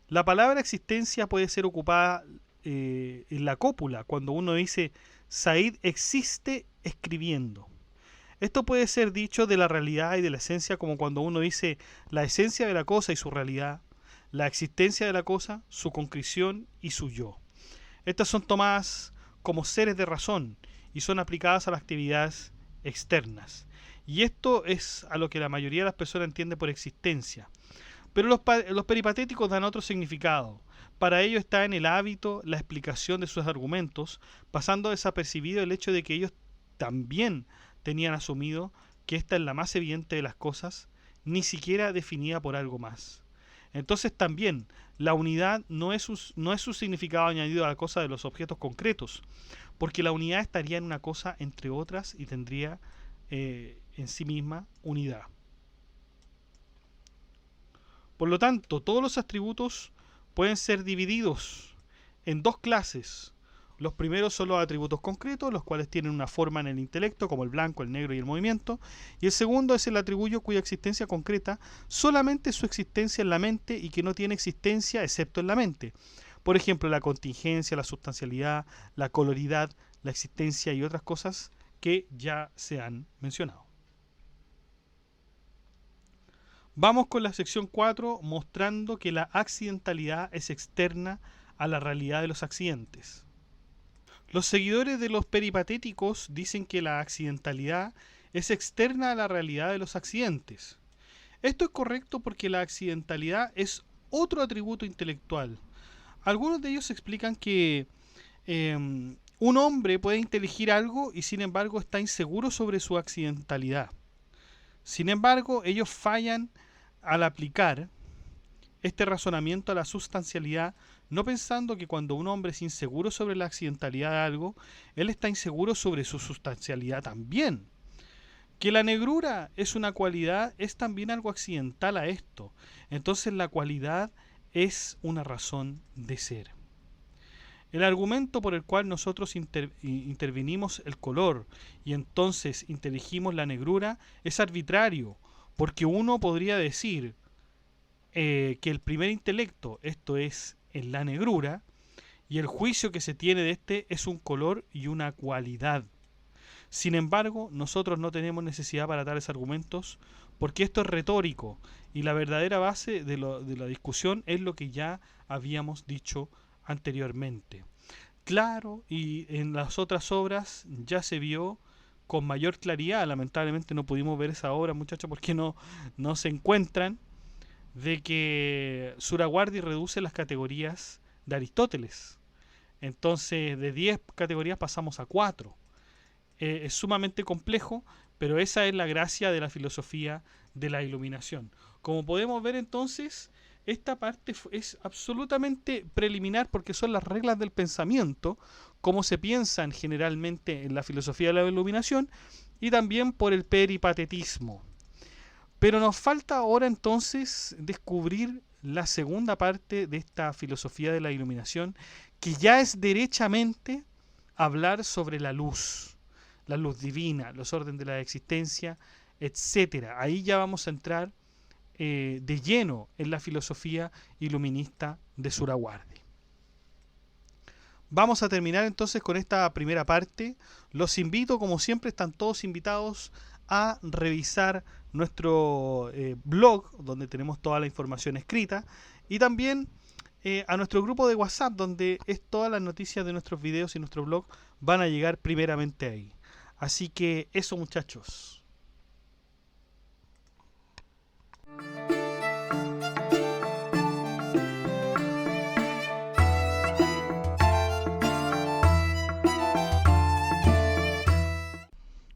La palabra existencia puede ser ocupada en la cópula, cuando uno dice Said existe escribiendo. Esto puede ser dicho de la realidad y de la esencia, como cuando uno dice la esencia de la cosa y su realidad, la existencia de la cosa, su concreción y su yo. Estas son tomadas como seres de razón y son aplicadas a las actividades externas. Y esto es a lo que la mayoría de las personas entiende por existencia. Pero los peripatéticos dan otro significado. Para ello está en el hábito la explicación de sus argumentos, pasando desapercibido el hecho de que ellos también tenían asumido que esta es la más evidente de las cosas, ni siquiera definida por algo más. Entonces también la unidad no es su significado añadido a la cosa de los objetos concretos, porque la unidad estaría en una cosa entre otras y tendría en sí misma unidad. Por lo tanto, todos los atributos pueden ser divididos en dos clases. Los primeros son los atributos concretos, los cuales tienen una forma en el intelecto, como el blanco, el negro y el movimiento. Y el segundo es el atributo cuya existencia concreta solamente su existencia en la mente y que no tiene existencia excepto en la mente. Por ejemplo, la contingencia, la sustancialidad, la coloridad, la existencia y otras cosas que ya se han mencionado. Vamos con la sección 4 mostrando que la accidentalidad es externa a la realidad de los accidentes. Los seguidores de los peripatéticos dicen que la accidentalidad es externa a la realidad de los accidentes. Esto es correcto porque la accidentalidad es otro atributo intelectual. Algunos de ellos explican que un hombre puede inteligir algo y sin embargo está inseguro sobre su accidentalidad. Sin embargo, ellos fallan al aplicar este razonamiento a la sustancialidad, no pensando que cuando un hombre es inseguro sobre la accidentalidad de algo, él está inseguro sobre su sustancialidad también. Que la negrura es una cualidad es también algo accidental a esto. Entonces la cualidad es una razón de ser. El argumento por el cual nosotros intervinimos el color y entonces inteligimos la negrura es arbitrario, porque uno podría decir que el primer intelecto, esto es en la negrura, y el juicio que se tiene de este es un color y una cualidad. Sin embargo, nosotros no tenemos necesidad para tales argumentos, porque esto es retórico, y la verdadera base de la discusión es lo que ya habíamos dicho anteriormente. Claro, y en las otras obras ya se vio con mayor claridad. Lamentablemente no pudimos ver esa obra, muchachos, porque no se encuentran, de que Surawardi reduce las categorías de Aristóteles. Entonces, de 10 categorías pasamos a 4. Es sumamente complejo, pero esa es la gracia de la filosofía de la iluminación. Como podemos ver entonces, esta parte es absolutamente preliminar porque son las reglas del pensamiento, como se piensan generalmente en la filosofía de la iluminación, y también por el peripatetismo. Pero nos falta ahora entonces descubrir la segunda parte de esta filosofía de la iluminación, que ya es derechamente hablar sobre la luz divina, los órdenes de la existencia, etcétera. Ahí ya vamos a entrar de lleno en la filosofía iluminista de Surawardi. Vamos a terminar entonces con esta primera parte. Los invito, como siempre, están todos invitados a revisar nuestro blog, donde tenemos toda la información escrita, y también a nuestro grupo de WhatsApp, donde todas las noticias de nuestros videos y nuestro blog van a llegar primeramente ahí. Así que eso, muchachos.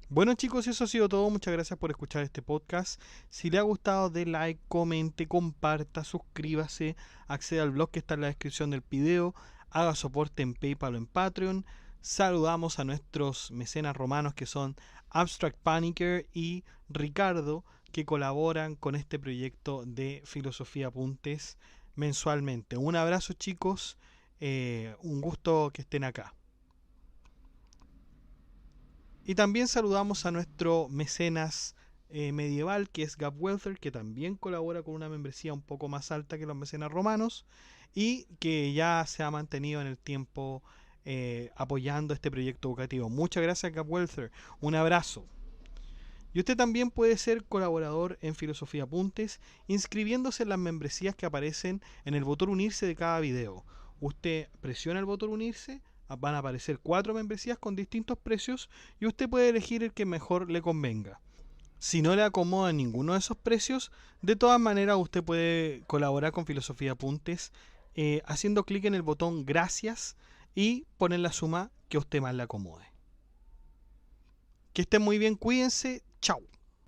Bueno, chicos, eso ha sido todo. Muchas gracias por escuchar este podcast. Si le ha gustado, dé like, comente, comparta, suscríbase, acceda al blog que está en la descripción del video, haga soporte en PayPal o en Patreon. Saludamos a nuestros mecenas romanos que son Abstract Panicker y Ricardo, que colaboran con este proyecto de Filosofía Apuntes mensualmente. Un abrazo, chicos. Un gusto que estén acá. Y también saludamos a nuestro mecenas medieval, que es Gab Welther, que también colabora con una membresía un poco más alta que los mecenas romanos y que ya se ha mantenido en el tiempo apoyando este proyecto educativo. Muchas gracias, Gab Welther. Un abrazo. Y usted también puede ser colaborador en Filosofía Apuntes inscribiéndose en las membresías que aparecen en el botón unirse de cada video. Usted presiona el botón unirse, van a aparecer 4 membresías con distintos precios y usted puede elegir el que mejor le convenga. Si no le acomoda ninguno de esos precios, de todas maneras usted puede colaborar con Filosofía Apuntes haciendo clic en el botón gracias y poner la suma que a usted más le acomode. Que estén muy bien, cuídense, chao.